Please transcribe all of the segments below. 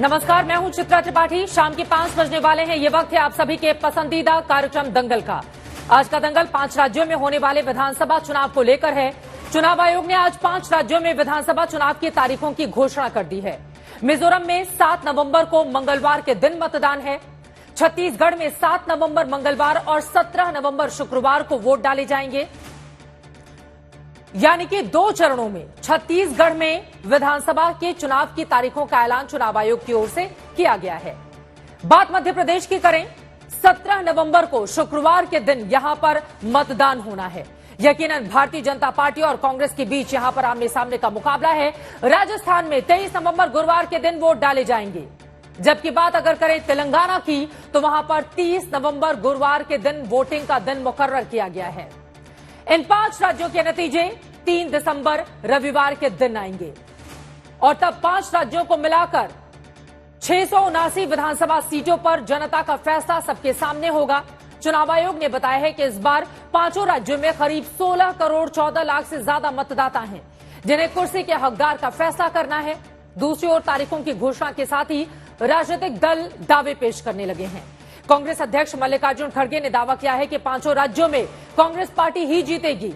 नमस्कार, मैं हूं चित्रा त्रिपाठी। शाम के 5 बजने वाले हैं। ये वक्त है आप सभी के पसंदीदा कार्यक्रम दंगल का। आज का दंगल 5 राज्यों में होने वाले विधानसभा चुनाव को लेकर है। चुनाव आयोग ने आज 5 राज्यों में विधानसभा चुनाव की तारीखों की घोषणा कर दी है। मिजोरम में 7 नवंबर को मंगलवार के दिन मतदान है। छत्तीसगढ़ में 7 नवंबर मंगलवार और 17 नवंबर शुक्रवार को वोट डाले जाएंगे, यानी कि 2 चरणों में छत्तीसगढ़ में विधानसभा के चुनाव की तारीखों का ऐलान चुनाव आयोग की ओर से किया गया है। बात मध्य प्रदेश की करें, 17 नवंबर को शुक्रवार के दिन यहां पर मतदान होना है। यकीनन भारतीय जनता पार्टी और कांग्रेस के बीच यहां पर आमने सामने का मुकाबला है। राजस्थान में 23 नवंबर गुरुवार के दिन वोट डाले जाएंगे, जबकि बात अगर करें तेलंगाना की तो वहां पर 30 नवंबर गुरुवार के दिन वोटिंग का दिन मुकर्रर किया गया है। इन 5 राज्यों के नतीजे 3 दिसंबर रविवार के दिन आएंगे और तब 5 राज्यों को मिलाकर 679 विधानसभा सीटों पर जनता का फैसला सबके सामने होगा। चुनाव आयोग ने बताया है कि इस बार 5 राज्यों में करीब 16 करोड़ 14 लाख से ज्यादा मतदाता हैं, जिन्हें कुर्सी के हकदार का फैसला करना है। दूसरी ओर तारीखों की घोषणा के साथ ही राजनीतिक दल दावे पेश करने लगे हैं। कांग्रेस अध्यक्ष मल्लिकार्जुन खड़गे ने दावा किया है कि 5 राज्यों में कांग्रेस पार्टी ही जीतेगी।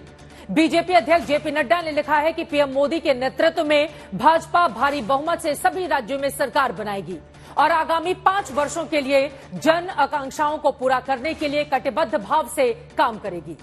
बीजेपी अध्यक्ष जेपी नड्डा ने लिखा है कि पीएम मोदी के नेतृत्व में भाजपा भारी बहुमत से सभी राज्यों में सरकार बनाएगी और आगामी 5 वर्षों के लिए जन आकांक्षाओं को पूरा करने के लिए कटिबद्ध भाव से काम करेगी।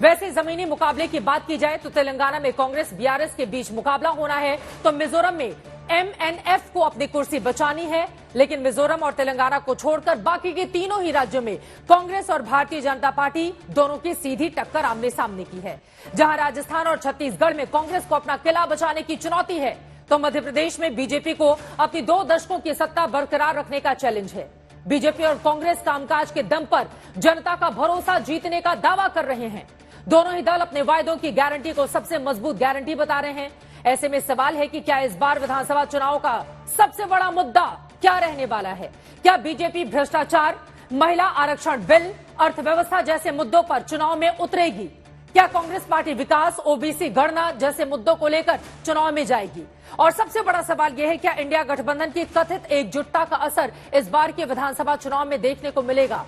वैसे जमीनी मुकाबले की बात की जाए तो तेलंगाना में कांग्रेस बीआरएस के बीच मुकाबला होना है, तो मिजोरम में एमएनएफ को अपनी कुर्सी बचानी है। लेकिन मिजोरम और तेलंगाना को छोड़कर बाकी के तीनों ही राज्यों में कांग्रेस और भारतीय जनता पार्टी दोनों की सीधी टक्कर आमने सामने की है। जहां राजस्थान और छत्तीसगढ़ में कांग्रेस को अपना किला बचाने की चुनौती है, तो मध्य प्रदेश में बीजेपी को अपनी 2 दशकों की सत्ता बरकरार रखने का चैलेंज है। बीजेपी और कांग्रेस कामकाज के दम पर जनता का भरोसा जीतने का दावा कर रहे हैं। दोनों ही दल अपने वायदों की गारंटी को सबसे मजबूत गारंटी बता रहे हैं। ऐसे में सवाल है कि क्या इस बार विधानसभा चुनाव का सबसे बड़ा मुद्दा क्या रहने वाला है? क्या बीजेपी भ्रष्टाचार, महिला आरक्षण बिल, अर्थव्यवस्था जैसे मुद्दों पर चुनाव में उतरेगी? क्या कांग्रेस पार्टी विकास, ओबीसी गणना जैसे मुद्दों को लेकर चुनाव में जाएगी? और सबसे बड़ा सवाल यह है, क्या इंडिया गठबंधन की कथित एकजुटता का असर इस बार के विधानसभा चुनाव में देखने को मिलेगा?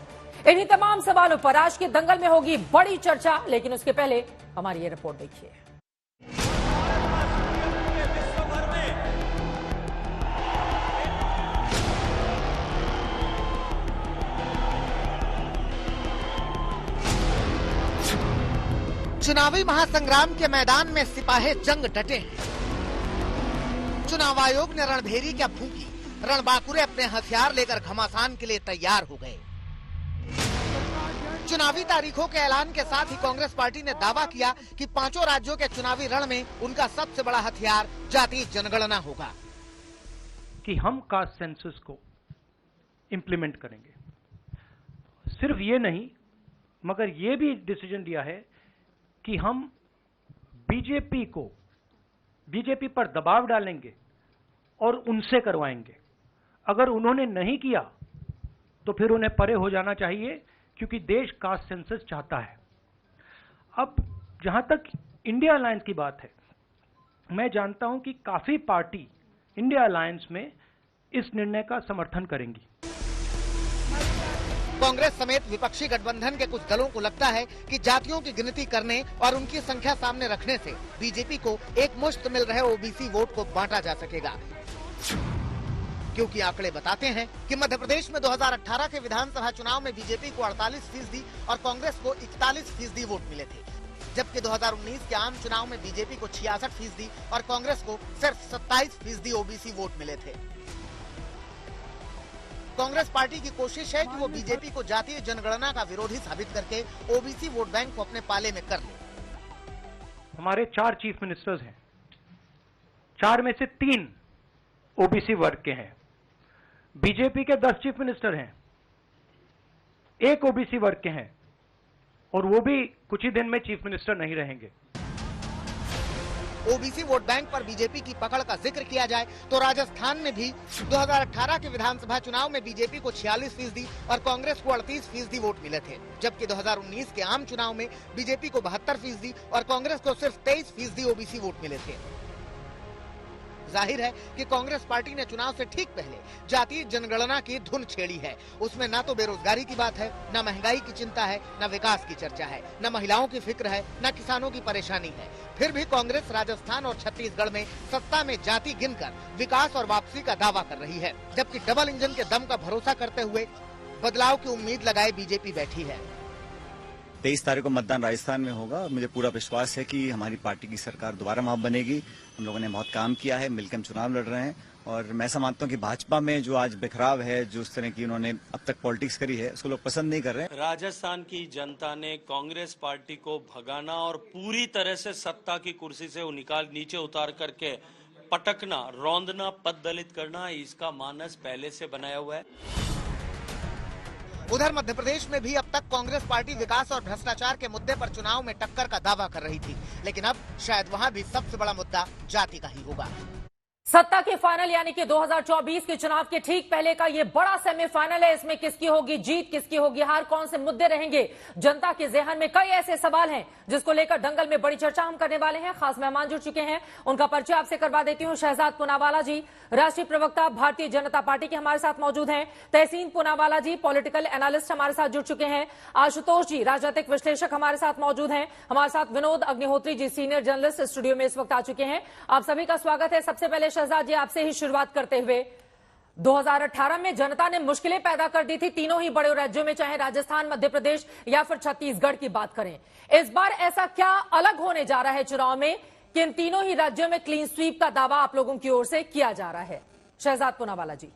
इन्हीं तमाम सवालों पर आज के दंगल में होगी बड़ी चर्चा, लेकिन उसके पहले हमारी ये रिपोर्ट देखिए। चुनावी महासंग्राम के मैदान में सिपाही जंग डटे हैं। चुनाव आयोग ने रणभेरी क्या फूंकी, रणबांकुरे अपने हथियार लेकर घमासान के लिए तैयार हो गए। चुनावी तारीखों के ऐलान के साथ ही कांग्रेस पार्टी ने दावा किया कि 5 राज्यों के चुनावी रण में उनका सबसे बड़ा हथियार जातीय जनगणना होगा। कि हम कास्ट सेंसस को इंप्लीमेंट करेंगे। सिर्फ ये नहीं, मगर ये भी डिसीजन लिया है कि हम बीजेपी पर दबाव डालेंगे और उनसे करवाएंगे। अगर उन्होंने नहीं किया तो फिर उन्हें परे हो जाना चाहिए, क्योंकि देश कास्ट सेंसस चाहता है। अब जहां तक इंडिया अलायंस की बात है, मैं जानता हूं कि काफी पार्टी इंडिया अलायंस में इस निर्णय का समर्थन करेंगी। कांग्रेस समेत विपक्षी गठबंधन के कुछ दलों को लगता है कि जातियों की गिनती करने और उनकी संख्या सामने रखने से बीजेपी को एक मुश्त मिल रहे ओबीसी वोट को बांटा जा सकेगा, क्योंकि आंकड़े बताते हैं कि मध्य प्रदेश में 2018 के विधानसभा चुनाव में बीजेपी को 48% और कांग्रेस को 41% वोट मिले थे, जबकि 2019 के आम चुनाव में बीजेपी को 66% और कांग्रेस को सिर्फ 27% ओबीसी वोट मिले थे। कांग्रेस पार्टी की कोशिश है कि वो बीजेपी को जातीय जनगणना का विरोधी साबित करके ओबीसी वोट बैंक को अपने पाले में कर ले। हमारे 4 चीफ मिनिस्टर्स हैं, 4 में से 3 ओबीसी वर्ग के हैं। बीजेपी के 10 चीफ मिनिस्टर हैं, 1 ओबीसी वर्ग के हैं, और वो भी कुछ ही दिन में चीफ मिनिस्टर नहीं रहेंगे। ओबीसी वोट बैंक पर बीजेपी की पकड़ का जिक्र किया जाए तो राजस्थान में भी 2018 के विधानसभा चुनाव में बीजेपी को 46% और कांग्रेस को 38% वोट मिले थे, जबकि 2019 के आम चुनाव में बीजेपी को 72% और कांग्रेस को सिर्फ 23% ओबीसी वोट मिले थे। जाहिर है कि कांग्रेस पार्टी ने चुनाव से ठीक पहले जातीय जनगणना की धुन छेड़ी है। उसमें न तो बेरोजगारी की बात है, न महंगाई की चिंता है, न विकास की चर्चा है, न महिलाओं की फिक्र है, न किसानों की परेशानी है। फिर भी कांग्रेस राजस्थान और छत्तीसगढ़ में सत्ता में जाति गिनकर विकास और वापसी का दावा कर रही है, जबकि डबल इंजन के दम का भरोसा करते हुए बदलाव की उम्मीद लगाए बीजेपी बैठी है। 23 तारीख को मतदान राजस्थान में होगा। मुझे पूरा विश्वास है कि हमारी पार्टी की सरकार दोबारा वहां बनेगी। हम लोगों ने बहुत काम किया है, मिलकर हम चुनाव लड़ रहे हैं और मैं ऐसा मानता हूं कि भाजपा में जो आज बिखराव है, जो उस तरह की उन्होंने अब तक पॉलिटिक्स करी है, उसको लोग पसंद नहीं कर रहे हैं। राजस्थान की जनता ने कांग्रेस पार्टी को भगाना और पूरी तरह से सत्ता की कुर्सी से नीचे उतार करके पटकना, रौंदना, पद दलित करना, इसका मानस पहले से बनाया हुआ है। उधर मध्य प्रदेश में भी अब तक कांग्रेस पार्टी विकास और भ्रष्टाचार के मुद्दे पर चुनाव में टक्कर का दावा कर रही थी, लेकिन अब शायद वहां भी सबसे बड़ा मुद्दा जाति का ही होगा। सत्ता के फाइनल यानी कि 2024 के चुनाव के ठीक पहले का ये बड़ा सेमीफाइनल है। इसमें किसकी होगी जीत, किसकी होगी हार, कौन से मुद्दे रहेंगे जनता के जहन में, कई ऐसे सवाल हैं जिसको लेकर दंगल में बड़ी चर्चा हम करने वाले हैं। खास मेहमान जुड़ चुके हैं, उनका परिचय आपसे करवा देती हूं। शहजाद पूनावाला जी, राष्ट्रीय प्रवक्ता भारतीय जनता पार्टी के हमारे साथ मौजूद हैं। तहसीन पूनावाला जी, पॉलिटिकल एनालिस्ट हमारे साथ जुड़ चुके हैं। आशुतोष जी, राजनीतिक विश्लेषक हमारे साथ मौजूद हैं। हमारे साथ Vinod Agnihotri ji, senior journalist studio में इस वक्त आ चुके हैं। आप सभी का स्वागत है। सबसे पहले शहजाद जी, आपसे ही शुरुआत करते हुए, 2018 में जनता ने मुश्किलें पैदा कर दी थी तीनों ही बड़े राज्यों में, चाहे राजस्थान, मध्य प्रदेश या फिर छत्तीसगढ़ की बात करें। इस बार ऐसा क्या अलग होने जा रहा है चुनाव में कि इन तीनों ही राज्यों में क्लीन स्वीप का दावा आप लोगों की ओर से किया जा रहा है? शहजाद पूनावाला जी।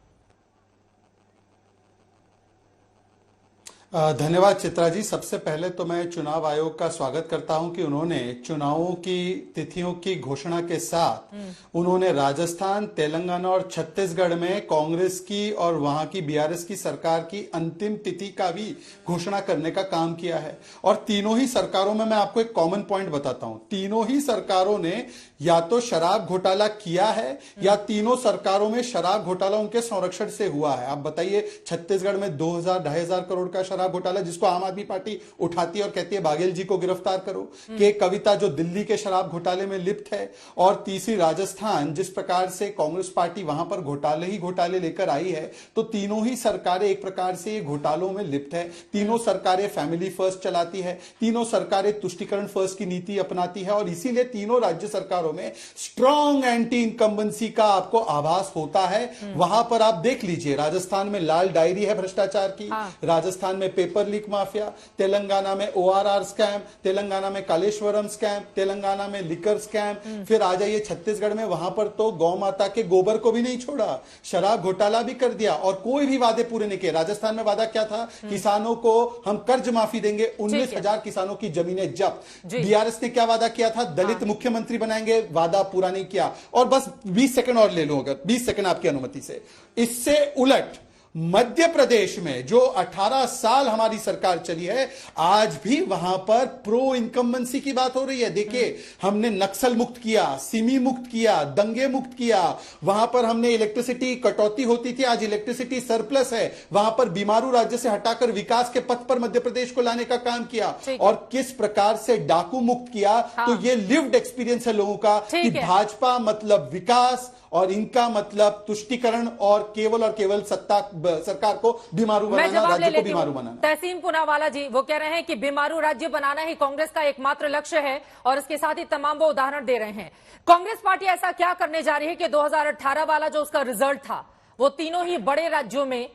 धन्यवाद चित्रा जी। सबसे पहले तो मैं चुनाव आयोग का स्वागत करता हूं कि उन्होंने चुनावों की तिथियों की घोषणा के साथ उन्होंने राजस्थान, तेलंगाना और छत्तीसगढ़ में कांग्रेस की और वहां की बीआरएस की सरकार की अंतिम तिथि का भी घोषणा करने का काम किया है। और तीनों ही सरकारों में मैं आपको एक कॉमन पॉइंट बताता हूं, तीनों ही सरकारों ने या तो शराब घोटाला किया है या तीनों सरकारों में शराब घोटाला उनके संरक्षण से हुआ है। आप बताइए, छत्तीसगढ़ में 2,000-2,500 करोड़ का शराब घोटाला जिसको आम आदमी पार्टी उठाती है और कहती है बाघेल जी को गिरफ्तार करो, कि कविता जो दिल्ली के शराब घोटाले में लिप्त है, और तीसरी राजस्थान, जिस प्रकार से कांग्रेस पार्टी वहां पर घोटाले ही घोटाले लेकर आई है। तो तीनों ही सरकारें एक प्रकार से घोटालों में लिप्त है। तीनों सरकारें फैमिली फर्स्ट चलाती है, तीनों सरकारें तुष्टिकरण फर्स्ट की नीति अपनाती है और इसीलिए तीनों राज्य सरकारों में स्ट्रॉन्ग एंटी इनकम्बेंसी का आपको आभास होता है। वहां पर आप देख लीजिए, राजस्थान में लाल डायरी है भ्रष्टाचार की, राजस्थान में पेपर लीक माफिया, तेलंगाना में ओआरआर स्कैम, तेलंगाना में कालेश्वरम स्कैम, तेलंगाना में लिकर स्कैम। फिर आ जाइए छत्तीसगढ़ में, वहां पर तो गौ माता के गोबर को भी नहीं छोड़ा, शराब घोटाला भी कर दिया और कोई भी वादे पूरे नहीं किए। राजस्थान में वादा क्या था? किसानों को हम कर्ज माफी देंगे, 19,000 किसानों की जमीनें जब्त। बीआरएस ने क्या वादा किया था? दलित मुख्यमंत्री बनाएंगे, वादा पूरा नहीं किया। और बस 20 सेकंड और ले लो, अगर 20 सेकंड आपकी अनुमति से। इससे उलट मध्य प्रदेश में जो 18 साल हमारी सरकार चली है, आज भी वहां पर प्रो इनकम्बेंसी की बात हो रही है। देखिए, हमने नक्सल मुक्त किया, सिमी मुक्त किया, दंगे मुक्त किया, वहां पर हमने इलेक्ट्रिसिटी कटौती होती थी, आज इलेक्ट्रिसिटी सरप्लस है। वहां पर बीमारू राज्य से हटाकर विकास के पथ पर मध्य प्रदेश को लाने का काम किया और किस प्रकार से डाकू मुक्त किया। तो ये लिव्ड एक्सपीरियंस है लोगों का कि भाजपा मतलब विकास और इनका मतलब तुष्टीकरण और केवल सरकार को बीमारू बनाना, राज्य को बीमारू बनाना। तहसीन पूनावाला जी, वो कह रहे हैं कि बीमारू राज्य बनाना ही कांग्रेस का एकमात्र लक्ष्य है और इसके साथ ही तमाम वो उदाहरण दे रहे हैं। कांग्रेस पार्टी ऐसा क्या करने जा रही है कि 2018 वाला जो उसका रिजल्ट था वो तीनों ही बड़े राज्यों में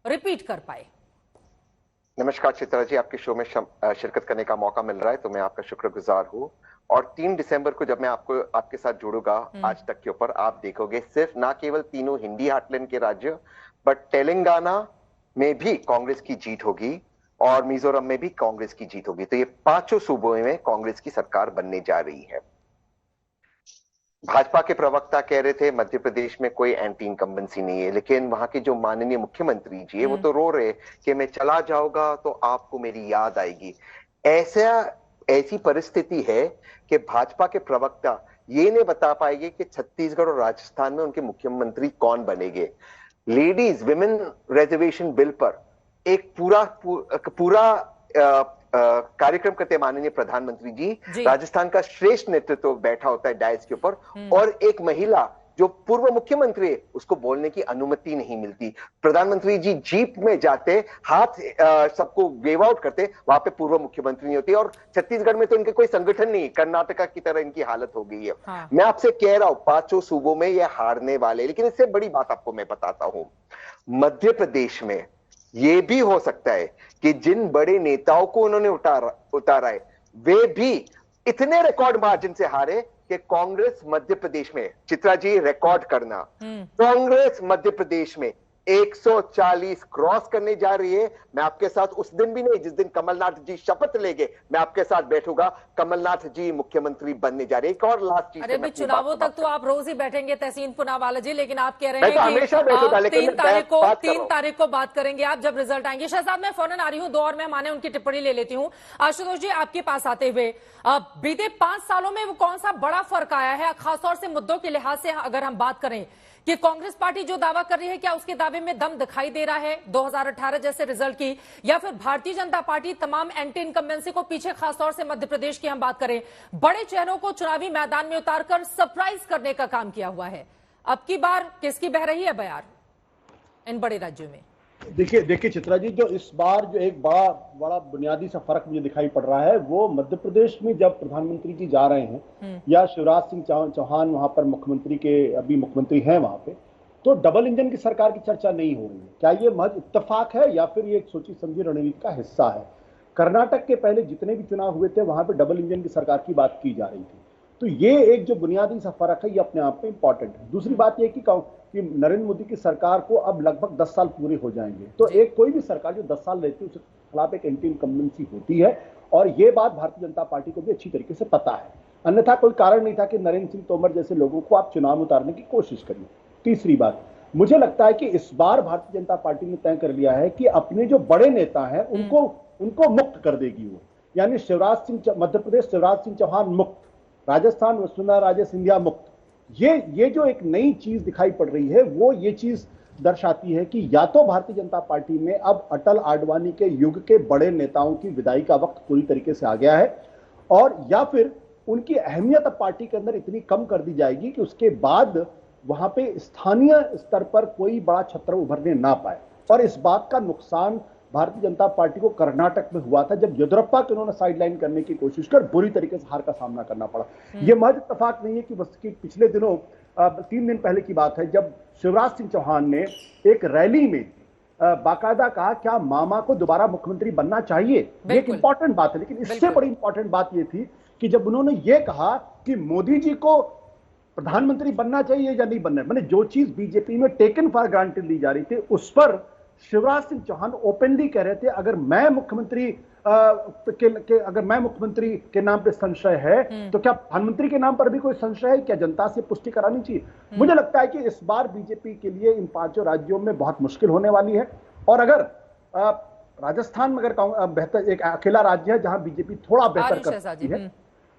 रिपीट कर पाए? नमस्कार चित्रा जी, आपके शो में शिरकत करने का मौका मिल रहा है तो मैं आपका शुक्रगुजार हूँ। और 3 दिसंबर को जब मैं आपके साथ जुड़ूंगा आज तक के ऊपर, आप देखोगे सिर्फ ना केवल तीनों हिंदी हार्टलैंड के राज्य, बट तेलंगाना में भी कांग्रेस की जीत होगी और मिजोरम में भी कांग्रेस की जीत होगी। तो ये 5 सूबों में कांग्रेस की सरकार बनने जा रही है। भाजपा के प्रवक्ता कह रहे थे मध्य प्रदेश में कोई एंटी इनकम्बेंसी नहीं है, लेकिन वहां के जो माननीय मुख्यमंत्री जी है वो तो रो रहे कि मैं चला जाऊंगा तो आपको मेरी याद आएगी। ऐसी परिस्थिति है कि भाजपा के प्रवक्ता ये नहीं बता पाएंगे कि छत्तीसगढ़ और राजस्थान में उनके मुख्यमंत्री कौन बनेंगे। लेडीज विमेन रिजर्वेशन बिल पर एक पूरा कार्यक्रम करते माननीय प्रधानमंत्री जी, राजस्थान का श्रेष्ठ नेतृत्व बैठा होता है डायस के ऊपर और एक महिला जो पूर्व मुख्यमंत्री है उसको बोलने की अनुमति नहीं मिलती। प्रधानमंत्री जी जीप में जाते, हाथ सबको वेव आउट करते, वहां पे पूर्व मुख्यमंत्री नहीं होती। और छत्तीसगढ़ में तो इनके कोई संगठन नहीं, कर्नाटका की तरह इनकी हालत हो गई है। हाँ। मैं आपसे कह रहा हूं 5 सूबों में ये हारने वाले। लेकिन इससे बड़ी बात आपको मैं बताता हूं, मध्य प्रदेश में ये भी हो सकता है कि जिन बड़े नेताओं को उन्होंने उतारा है वे भी इतने रिकॉर्ड मार्जिन से हारे कि कांग्रेस मध्य प्रदेश में, चित्रा जी रिकॉर्ड करना, कांग्रेस मध्य प्रदेश में 140 क्रॉस करने जा रही है। मैं आपके साथ उस दिन भी नहीं जिस दिन कमलनाथ जी शपथ लेंगे, मैं आपके साथ बैठूंगा। कमलनाथ जी मुख्यमंत्री बनने जा रहे हैं। एक और लास्ट चीज, अरे भी चुनावों तक तो आप रोज ही बैठेंगे तहसीन पुनावाला जी, लेकिन आप कह रहे मैं तो हैं कि हमेशा बैठूंगा, आप लेकिन 3 तारीख को बात करेंगे आप जब रिजल्ट आएंगे। शहजाद मैं फौरन आ रही हूँ, 2 और मेहमान हैं उनकी टिप्पणी ले लेती हूँ। आशुतोष जी आपके पास आते हुए, बीते 5 सालों में वो कौन सा बड़ा फर्क आया है खासतौर से मुद्दों के लिहाज से अगर हम बात करें कि कांग्रेस पार्टी जो दावा कर रही है क्या उसके दावे में दम दिखाई दे रहा है 2018 जैसे रिजल्ट की, या फिर भारतीय जनता पार्टी तमाम एंटी इनकम्बेंसी को पीछे, खासतौर से मध्य प्रदेश की हम बात करें, बड़े चेहरों को चुनावी मैदान में उतारकर सरप्राइज करने का काम किया हुआ है? अब की बार किसकी बह रही है बयार इन बड़े राज्यों में? देखिए चित्रा जी, जो इस बार जो एक बड़ा बुनियादी सा फर्क मुझे दिखाई पड़ रहा है वो मध्य प्रदेश में जब प्रधानमंत्री जी जा रहे हैं या शिवराज सिंह चौहान वहां पर मुख्यमंत्री के अभी मुख्यमंत्री हैं वहां पे, तो डबल इंजन की सरकार की चर्चा नहीं हो रही है। क्या ये महज इत्तेफाक है या फिर ये एक सोची समझी रणनीति का हिस्सा है? कर्नाटक के पहले जितने भी चुनाव हुए थे वहां पर डबल इंजन की सरकार की बात की जा रही थी। तो ये एक जो बुनियादी सा फर्क है ये अपने आप में इंपॉर्टेंट है। दूसरी बात यह कि नरेंद्र मोदी की सरकार को अब लगभग 10 साल पूरे हो जाएंगे, तो एक कोई भी सरकार जो 10 साल रहती है उसके खिलाफ एक एंटी इनकम्बेंसी होती है, और ये बात भारतीय जनता पार्टी को भी अच्छी तरीके से पता है। अन्यथा कोई कारण नहीं था कि नरेंद्र सिंह तोमर जैसे लोगों को आप चुनाव में उतारने की कोशिश करिए। तीसरी बात, मुझे लगता है कि इस बार भारतीय जनता पार्टी ने तय कर लिया है कि अपने जो बड़े नेता हैं उनको मुक्त कर देगी वो, यानी मध्य प्रदेश शिवराज सिंह चौहान मुक्त, राजस्थान वसुंधरा राजे सिंधिया मुक्त। ये जो एक नई चीज दिखाई पड़ रही है वो ये चीज दर्शाती है कि या तो भारतीय जनता पार्टी में अब अटल आडवाणी के युग के बड़े नेताओं की विदाई का वक्त पूरी तरीके से आ गया है, और या फिर उनकी अहमियत अब पार्टी के अंदर इतनी कम कर दी जाएगी कि उसके बाद वहां पे स्थानीय स्तर पर कोई बड़ा छत्र उभरने ना पाए। और इस बात का नुकसान भारतीय जनता पार्टी को कर्नाटक में हुआ था जब येदियुरप्पा को उन्होंने साइडलाइन करने की कोशिश कर बुरी तरीके से हार का सामना करना पड़ा। यह महज इत्तेफाक नहीं है कि बस कि पिछले दिनों 3 दिन पहले की बात है जब शिवराज सिंह चौहान ने एक रैली में बाकायदा कहा क्या मामा को दोबारा मुख्यमंत्री बनना चाहिए। एक इंपॉर्टेंट बात है, लेकिन इससे बड़ी इंपॉर्टेंट बात यह थी कि जब उन्होंने ये कहा कि मोदी जी को प्रधानमंत्री बनना चाहिए या नहीं बनना, मैंने जो चीज बीजेपी में टेकन फॉर ग्रांटेड ली जा रही थी उस पर शिवराज सिंह चौहान ओपनली कह रहे थे अगर मैं मुख्यमंत्री के नाम पे संशय है तो क्या प्रधानमंत्री के नाम पर भी कोई संशय है? क्या जनता से पुष्टि करानी चाहिए? मुझे लगता है कि इस बार बीजेपी के लिए इन 5 राज्यों में बहुत मुश्किल होने वाली है। और अगर राजस्थान में अगर बेहतर एक अकेला राज्य है जहां बीजेपी थोड़ा बेहतर कर सकती है,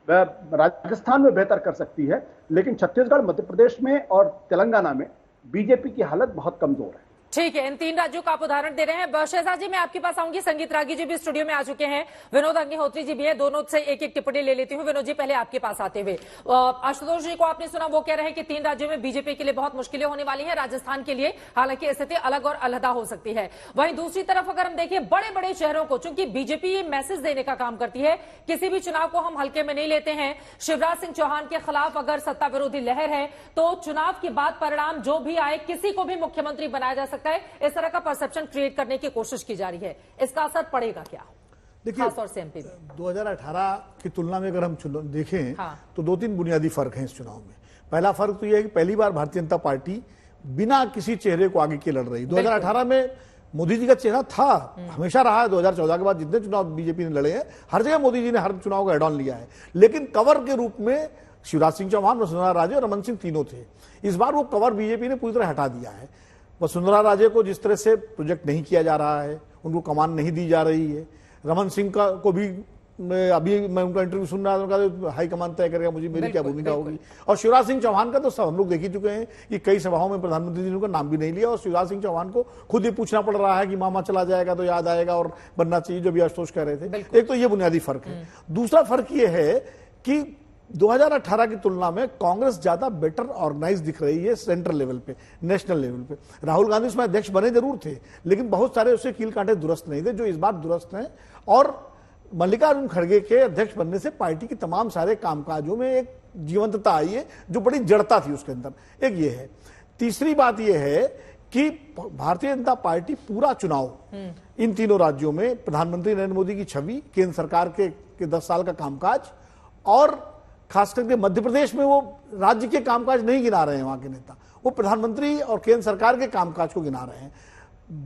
राजस्थान में बेहतर कर सकती है, लेकिन छत्तीसगढ़, मध्य प्रदेश में और तेलंगाना में बीजेपी की हालत बहुत कमजोर है। ठीक है, इन 3 राज्यों का आप उदाहरण दे रहे हैं। शहजाद जी मैं आपके पास आऊंगी, संगीत रागी जी भी स्टूडियो में आ चुके हैं, विनोद अग्निहोत्री जी भी है, दोनों से एक एक टिप्पणी ले लेती हूं। विनोद जी पहले आपके पास आते हुए, आशुतोष जी को आपने सुना, वो कह रहे हैं कि 3 राज्यों में बीजेपी के लिए बहुत मुश्किलें होने वाली है, राजस्थान के लिए हालांकि स्थिति अलग और अलहदा हो सकती है। वहीं दूसरी तरफ अगर हम देखें बड़े बड़े शहरों को, चूंकि बीजेपी ये मैसेज देने का काम करती है किसी भी चुनाव को हम हल्के में नहीं लेते हैं। शिवराज सिंह चौहान के खिलाफ अगर सत्ता विरोधी लहर है तो चुनाव के बाद परिणाम जो भी आए किसी को भी मुख्यमंत्री बनाया जा सकता है, इस तरह का परसेप्शन क्रिएट करने की कोशिश की जा रही है। इसका असर पड़ेगा क्या? देखिए, खासतौर से एमपी में 2018 की तुलना में अगर हम देखें तो 2-3 बुनियादी फर्क हैं इस चुनाव में। पहला फर्क तो यह है कि पहली बार भारतीय जनता पार्टी बिना किसी चेहरे को आगे के लड़ रही। 2018 में मोदी जी का चेहरा था, हमेशा रहा है। 2014 के बाद जितने चुनाव बीजेपी ने लड़े हैं हर जगह मोदी जी ने हर चुनाव को एड ऑन लिया है, लेकिन कवर के रूप में शिवराज सिंह चौहान, वसुंधरा राजे और रमन सिंह तीनों थे। इस बार वो कवर बीजेपी ने पूरी तरह हटा दिया है। वसुंधरा राजे को जिस तरह से प्रोजेक्ट नहीं किया जा रहा है, उनको कमान नहीं दी जा रही है। रमन सिंह को भी अभी मैं उनका इंटरव्यू सुन रहा था, हाई कमान तय करेगा मुझे मेरी क्या भूमिका होगी। और शिवराज सिंह चौहान का तो सब हम लोग देख ही चुके हैं कि कई सभाओं में प्रधानमंत्री जी ने उनका नाम भी नहीं लिया, और शिवराज सिंह चौहान को खुद ही पूछना पड़ रहा है कि मामा चला जाएगा तो याद आएगा और बनना चाहिए, जो भी आशुतोष कह रहे थे। एक तो ये बुनियादी फर्क है। दूसरा फर्क ये है कि 2018 की तुलना में कांग्रेस ज्यादा बेटर ऑर्गेनाइज दिख रही है सेंट्रल लेवल पे, नेशनल लेवल पे। राहुल गांधी उसमें अध्यक्ष बने जरूर थे, लेकिन बहुत सारे उससे कील कांटे दुरुस्त नहीं थे, जो इस बार दुरुस्त हैं। और मल्लिकार्जुन खड़गे के अध्यक्ष बनने से पार्टी की तमाम सारे कामकाजों में एक जीवंतता आई है, जो बड़ी जड़ता थी उसके अंदर। एक ये है। तीसरी बात यह है कि भारतीय जनता पार्टी पूरा चुनाव इन तीनों राज्यों में प्रधानमंत्री नरेंद्र मोदी की छवि, केंद्र सरकार के 10 साल का कामकाज, और खास करके मध्य प्रदेश में वो राज्य के कामकाज नहीं गिना रहे हैं वहां के नेता, वो प्रधानमंत्री और केंद्र सरकार के कामकाज को गिना रहे हैं।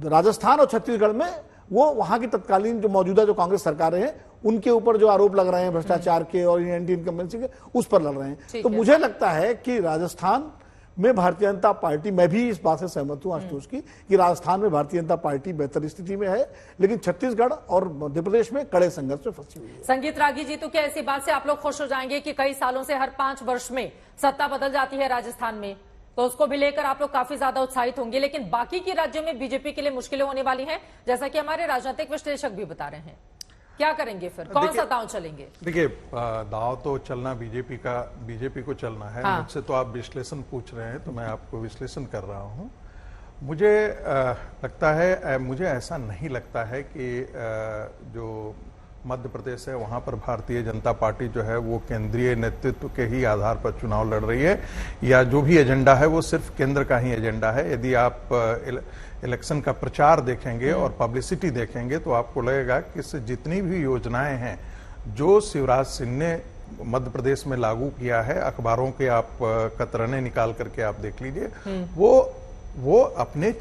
राजस्थान और छत्तीसगढ़ में वो वहां की तत्कालीन जो मौजूदा जो कांग्रेस सरकारें हैं उनके ऊपर जो आरोप लग रहे हैं भ्रष्टाचार के और एंटी इनकम्बेंसी के, उस पर लड़ रहे हैं। तो मुझे लगता है कि राजस्थान में भारतीय जनता पार्टी, मैं भी इस बात से सहमत हूं आशुतोष की कि राजस्थान में भारतीय जनता पार्टी बेहतर स्थिति में है, लेकिन छत्तीसगढ़ और मध्य प्रदेश में कड़े संघर्ष में फंसी हुई है। संगीत रागी जी, तो क्या ऐसी बात से आप लोग खुश हो जाएंगे कि कई सालों से हर 5 वर्ष में सत्ता बदल जाती है राजस्थान में, तो उसको भी लेकर आप लोग काफी ज्यादा उत्साहित होंगे, लेकिन बाकी के राज्यों में बीजेपी के लिए मुश्किलें होने वाली हैं, जैसा कि हमारे राजनीतिक विश्लेषक भी बता रहे हैं। क्या करेंगे फिर, कौन सा दांव चलेंगे? देखिए, दांव तो चलना बीजेपी को चलना है। हाँ। मुझसे तो आप विश्लेषण पूछ रहे हैं, तो मैं आपको विश्लेषण कर रहा हूं। मुझे लगता है, मुझे ऐसा नहीं लगता है कि जो मध्य प्रदेश है वहां पर भारतीय जनता पार्टी जो है वो केंद्रीय नेतृत्व के ही आधार पर चुनाव लड़ रही है, या जो भी एजेंडा है वो सिर्फ केंद्र का ही एजेंडा है। यदि आप इलेक्शन का प्रचार देखेंगे और पब्लिसिटी देखेंगे तो आपको लगेगा कि जितनी भी योजनाएं हैं जो शिवराज सिंह ने मध्य प्रदेश में लागू किया है, अखबारों के आप कतरने निकाल करके आप देख लीजिए, वो अपने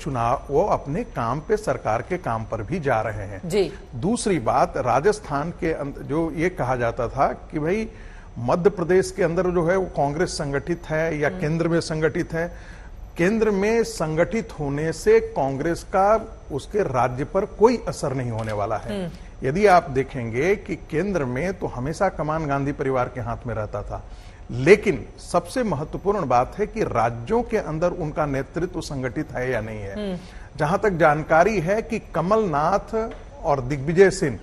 काम पे, सरकार के काम पर भी जा रहे हैं जी। दूसरी बात, राजस्थान के अंदर जो ये कहा जाता था कि भाई मध्य प्रदेश के अंदर जो है वो कांग्रेस संगठित है या केंद्र में संगठित है, केंद्र में संगठित होने से कांग्रेस का उसके राज्य पर कोई असर नहीं होने वाला है। यदि आप देखेंगे कि केंद्र में तो हमेशा कमान गांधी परिवार के हाथ में रहता था, लेकिन सबसे महत्वपूर्ण बात है कि राज्यों के अंदर उनका नेतृत्व संगठित है या नहीं है। जहां तक जानकारी है कि कमलनाथ और दिग्विजय सिंह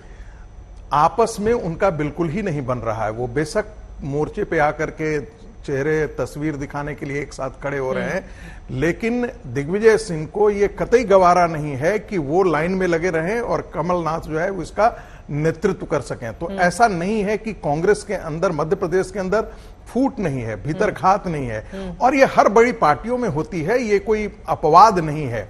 आपस में उनका बिल्कुल ही नहीं बन रहा है। वो बेशक मोर्चे पे आकर के चेहरे तस्वीर दिखाने के लिए एक साथ खड़े हो रहे हैं, लेकिन दिग्विजय सिंह को ये कतई गवारा नहीं है कि वो लाइन में लगे रहें और कमलनाथ जो है उसका नेतृत्व कर सकें। तो ऐसा नहीं है कि कांग्रेस के अंदर, मध्य प्रदेश के अंदर फूट नहीं है, भीतर घात नहीं है, और ये हर बड़ी पार्टियों में होती है, ये कोई अपवाद नहीं है।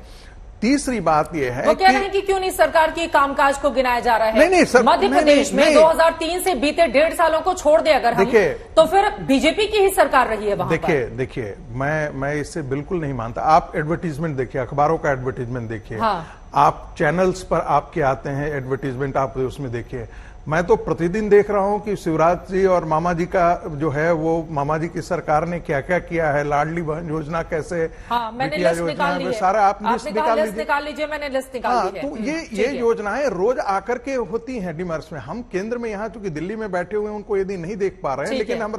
तीसरी बात यह है, वो कह रहे हैं कि क्यों नहीं सरकार की कामकाज को गिनाया जा रहा है? नहीं, सर, मध्य प्रदेश में 2003 से बीते 1.5 सालों को छोड़ दे अगर हम, तो फिर बीजेपी की ही सरकार रही है वहां पर। देखिए, मैं इससे बिल्कुल नहीं मानता। आप एडवर्टीजमेंट देखिए, अखबारों का एडवर्टीजमेंट देखिए, आप चैनल्स पर आपके आते हैं एडवर्टीजमेंट, आप उसमें देखिए। मैं तो प्रतिदिन देख रहा हूं कि शिवराज जी और मामा जी का जो है वो, मामा जी की सरकार ने क्या क्या किया है, लाडली बहन योजना कैसे, मैंने लिस्ट निकाल ली है, सारा आप लिस्ट निकाल लीजिए, मैंने लिस्ट निकाल ली है। तो ये योजनाएं रोज आकर के होती हैं डिमर्स में। हम केंद्र में यहाँ चूंकि दिल्ली में बैठे हुए हैं उनको यदि नहीं देख पा रहे हैं, लेकिन हम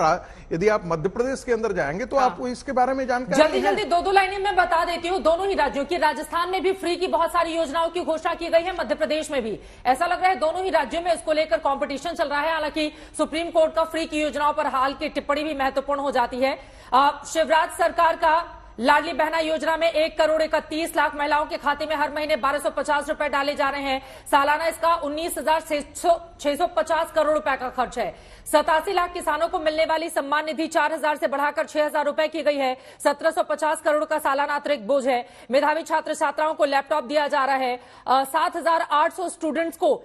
यदि आप मध्य प्रदेश के अंदर जाएंगे तो आपको इसके बारे में जानकारी जल्दी 2 लाइनें मैं बता देती हूँ। दोनों ही राज्यों की, राजस्थान में भी फ्री की बहुत सारी योजनाओं की घोषणा की गई है, मध्य प्रदेश में भी ऐसा लग रहा है दोनों ही राज्यों में इसको लेकर कंपटीशन चल रहा है। हालांकि सुप्रीम कोर्ट का फ्री की योजनाओं पर हाल की टिप्पणी भी महत्वपूर्ण हो जाती है। शिवराज सरकार का लाडली बहना योजना में 1,31,00,000 महिलाओं के खाते में हर महीने 1,250 रुपए डाले जा रहे हैं। सालाना इसका 19,650 करोड़ रुपए का खर्च है। 87 लाख किसानों को मिलने वाली सम्मान निधि 4,000 से बढ़ाकर 6,000 रुपए की गई है। 1,750 करोड़ का सालाना अतिरिक्त बोझ है। मेधावी छात्र छात्राओं को लैपटॉप दिया जा रहा है। 7,800 स्टूडेंट्स को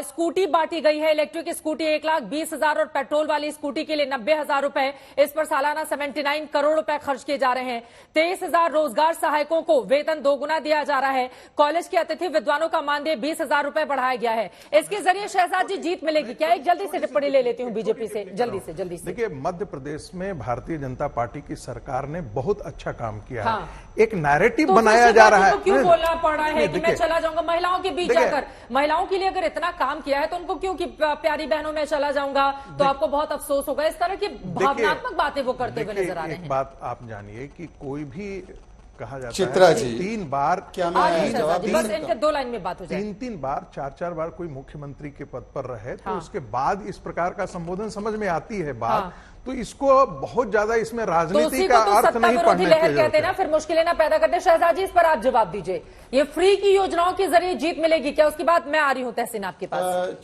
स्कूटी बांटी गई है। इलेक्ट्रिक स्कूटी 1,20,000 और पेट्रोल वाली स्कूटी के लिए 90,000 रुपए। इस पर सालाना 79 करोड़ रुपए खर्च किए जा रहे हैं। 23,000 रोजगार सहायकों को वेतन 2 गुना दिया जा रहा है। कॉलेज के अतिथि विद्वानों का मानदेय 20,000 रुपए बढ़ाया गया है। इसके जरिए शहजाद जी जीत मिलेगी क्या? एक जल्दी से टिप्पणी ले लेती हूँ बीजेपी से, जल्दी से। देखिए, मध्य प्रदेश में भारतीय जनता पार्टी की सरकार ने बहुत अच्छा काम किया है। एक नैरेटिव बनाया जा रहा है। क्यों बोलना पड़ रहा है कि मैं चला जाऊंगा महिलाओं के बीच जाकर? महिलाओं के लिए अगर इतना काम किया है तो उनको क्यों कि प्यारी बहनों में चला जाऊंगा तो आपको बहुत अफसोस होगा। इस तरह की भावनात्मक बातें वो करते हुए नजर आ रहे हैं। एक बात आप जानिए कि कोई भी कहा जाता चित्रा है जी, 3 बार क्या मैं जवाब बस इनके 2 लाइन में बात हो जाए। 3 बार 4 बार कोई मुख्यमंत्री के पद पर रहे तो उसके बाद इस प्रकार का संबोधन समझ में आती है बात, तो इसको बहुत ज्यादा इसमें राजनीति का अर्थ नहीं पढ़ने की जरूरत कहते हैं ना, फिर मुश्किलें ना पैदा करते। शहजाद जी, इस पर आप जवाब दीजिए। ये फ्री की योजनाओं के जरिए जीत मिलेगी क्या? उसकी बात मैं आ रही हूं तहसीन आपके पास।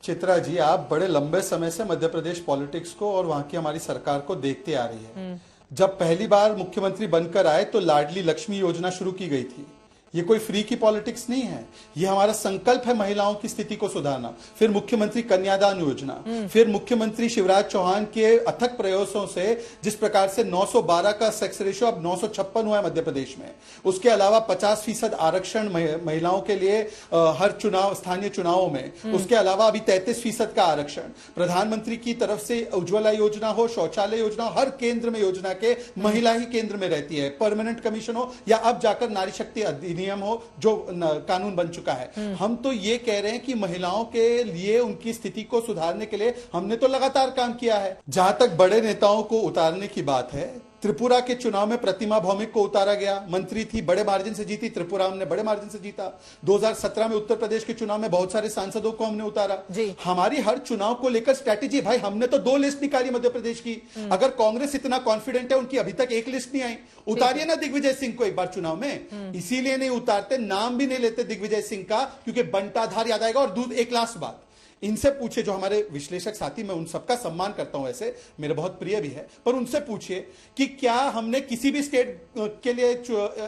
चित्रा जी, आप बड़े लंबे समय से मध्य प्रदेश पॉलिटिक्स को और वहां की हमारी सरकार को देखते आ रही है। जब पहली बार मुख्यमंत्री बनकर आए तो लाडली लक्ष्मी योजना शुरू की गई थी। ये कोई फ्री की पॉलिटिक्स नहीं है, ये हमारा संकल्प है महिलाओं की स्थिति को सुधारना। फिर मुख्यमंत्री कन्यादान योजना, फिर मुख्यमंत्री शिवराज चौहान के अथक प्रयासों से जिस प्रकार से 912 का सेक्स रेशियो अब 956 हुआ है मध्य प्रदेश में। उसके अलावा 50% आरक्षण महिलाओं के लिए हर चुनाव, स्थानीय चुनावों में। उसके अलावा अभी 33% का आरक्षण। प्रधानमंत्री की तरफ से उज्ज्वला योजना हो, शौचालय योजना, हर केंद्र में योजना के महिला ही केंद्र में रहती है। परमानेंट कमीशन हो या अब जाकर नारी शक्ति अधिनियम हो जो कानून बन चुका है। हम तो ये कह रहे हैं कि महिलाओं के लिए, उनकी स्थिति को सुधारने के लिए हमने तो लगातार काम किया है। जहां तक बड़े नेताओं को उतारने की बात है, त्रिपुरा के चुनाव में प्रतिमा भौमिक को उतारा गया। मंत्री थी, बड़े मार्जिन से जीती। त्रिपुरा हमने बड़े मार्जिन से जीता। 2017 में उत्तर प्रदेश के चुनाव में बहुत सारे सांसदों को हमने उतारा। हमारी हर चुनाव को लेकर स्ट्रैटेजी, भाई हमने तो 2 लिस्ट निकाली मध्य प्रदेश की। अगर कांग्रेस इतना कॉन्फिडेंट है, उनकी अभी तक 1 लिस्ट नहीं आई। उतारिए ना दिग्विजय सिंह को एक बार चुनाव में। इसीलिए नहीं उतारते, नाम भी नहीं लेते दिग्विजय सिंह का, क्योंकि बंटाधार याद आएगा। और दूध, एक लास्ट बात, इनसे पूछे जो हमारे विश्लेषक साथी, मैं उन सबका सम्मान करता हूं, ऐसे मेरे बहुत प्रिय भी है, पर उनसे पूछिए कि क्या हमने किसी भी स्टेट के लिए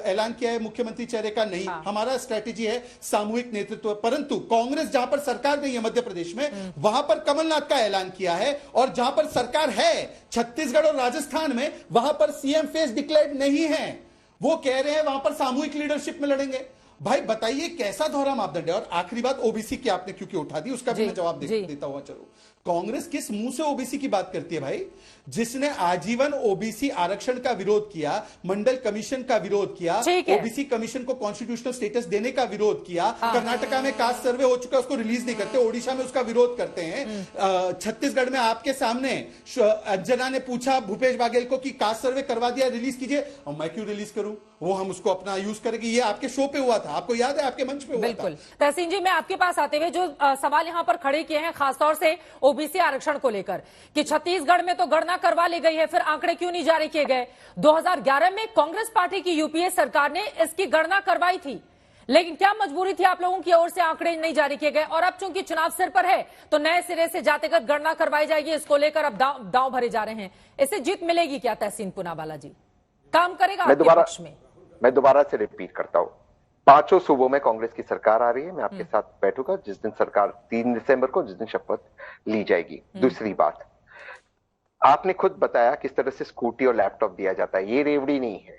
ऐलान किया है मुख्यमंत्री चेहरे का? नहीं। हमारा स्ट्रैटेजी है सामूहिक नेतृत्व। परंतु कांग्रेस जहां पर सरकार नहीं है मध्य प्रदेश में, वहां पर कमलनाथ का ऐलान किया है। और जहां पर सरकार है, छत्तीसगढ़ और राजस्थान में, वहां पर सीएम फेस डिक्लेयर्ड नहीं है। वो कह रहे हैं वहां पर सामूहिक लीडरशिप में लड़ेंगे। भाई बताइए कैसा दोहरा मापदंड है? और आखिरी बात, ओबीसी की आपने क्योंकि उठा दी, उसका भी मैं जवाब देता हुआ चलो। कांग्रेस किस मुंह से ओबीसी की बात करती है भाई? जिसने आजीवन ओबीसी आरक्षण का विरोध किया, मंडल कमीशन का विरोध किया, ओबीसी कमीशन को कॉन्स्टिट्यूशनल स्टेटस देने का विरोध किया। कर्नाटका में कास्ट सर्वे हो चुका है, उसको रिलीज नहीं करते। ओडिशा में उसका विरोध करते हैं। छत्तीसगढ़ में आपके सामने अंजना ने पूछा भूपेश बाघेल को कि कास्ट सर्वे करवा दिया, रिलीज कीजिए। और मैं क्यों रिलीज करूं? वो हम उसको अपना यूज करेंगे। ये आपके शो पे हुआ था, आपको याद है? आपके मंच पे हुआ था। बिल्कुल। तहसीन जी, मैं आपके पास आते हुए जो सवाल यहां पर खड़े किए हैं, खासतौर से ओबीसी आरक्षण को लेकर, कि छत्तीसगढ़ में तो गणना करवा ली गई है, फिर आंकड़े क्यों नहीं जारी किए गए? 2011 में कांग्रेस पार्टी की यूपीए सरकार ने इसकी गणना करवाई थी, लेकिन क्या मजबूरी थी आप लोगों की ओर से आंकड़े नहीं जारी किए गए? और अब चूंकि चुनाव सिर पर है तो नए सिरे से जातिगत गणना करवाई जाएगी, इसको लेकर अब दांव भरे जा रहे हैं। इससे जीत मिलेगी क्या तहसीन पूनावाला जी? काम करेगा आपके पक्ष में? मैं दोबारा से रिपीट करता हूं, 5 सूबों में कांग्रेस की सरकार आ रही है। मैं आपके साथ बैठूंगा जिस दिन सरकार 3 दिसंबर को, जिस दिन शपथ ली जाएगी। दूसरी बात, आपने खुद बताया किस तरह से स्कूटी और लैपटॉप दिया जाता है। ये रेवड़ी नहीं है।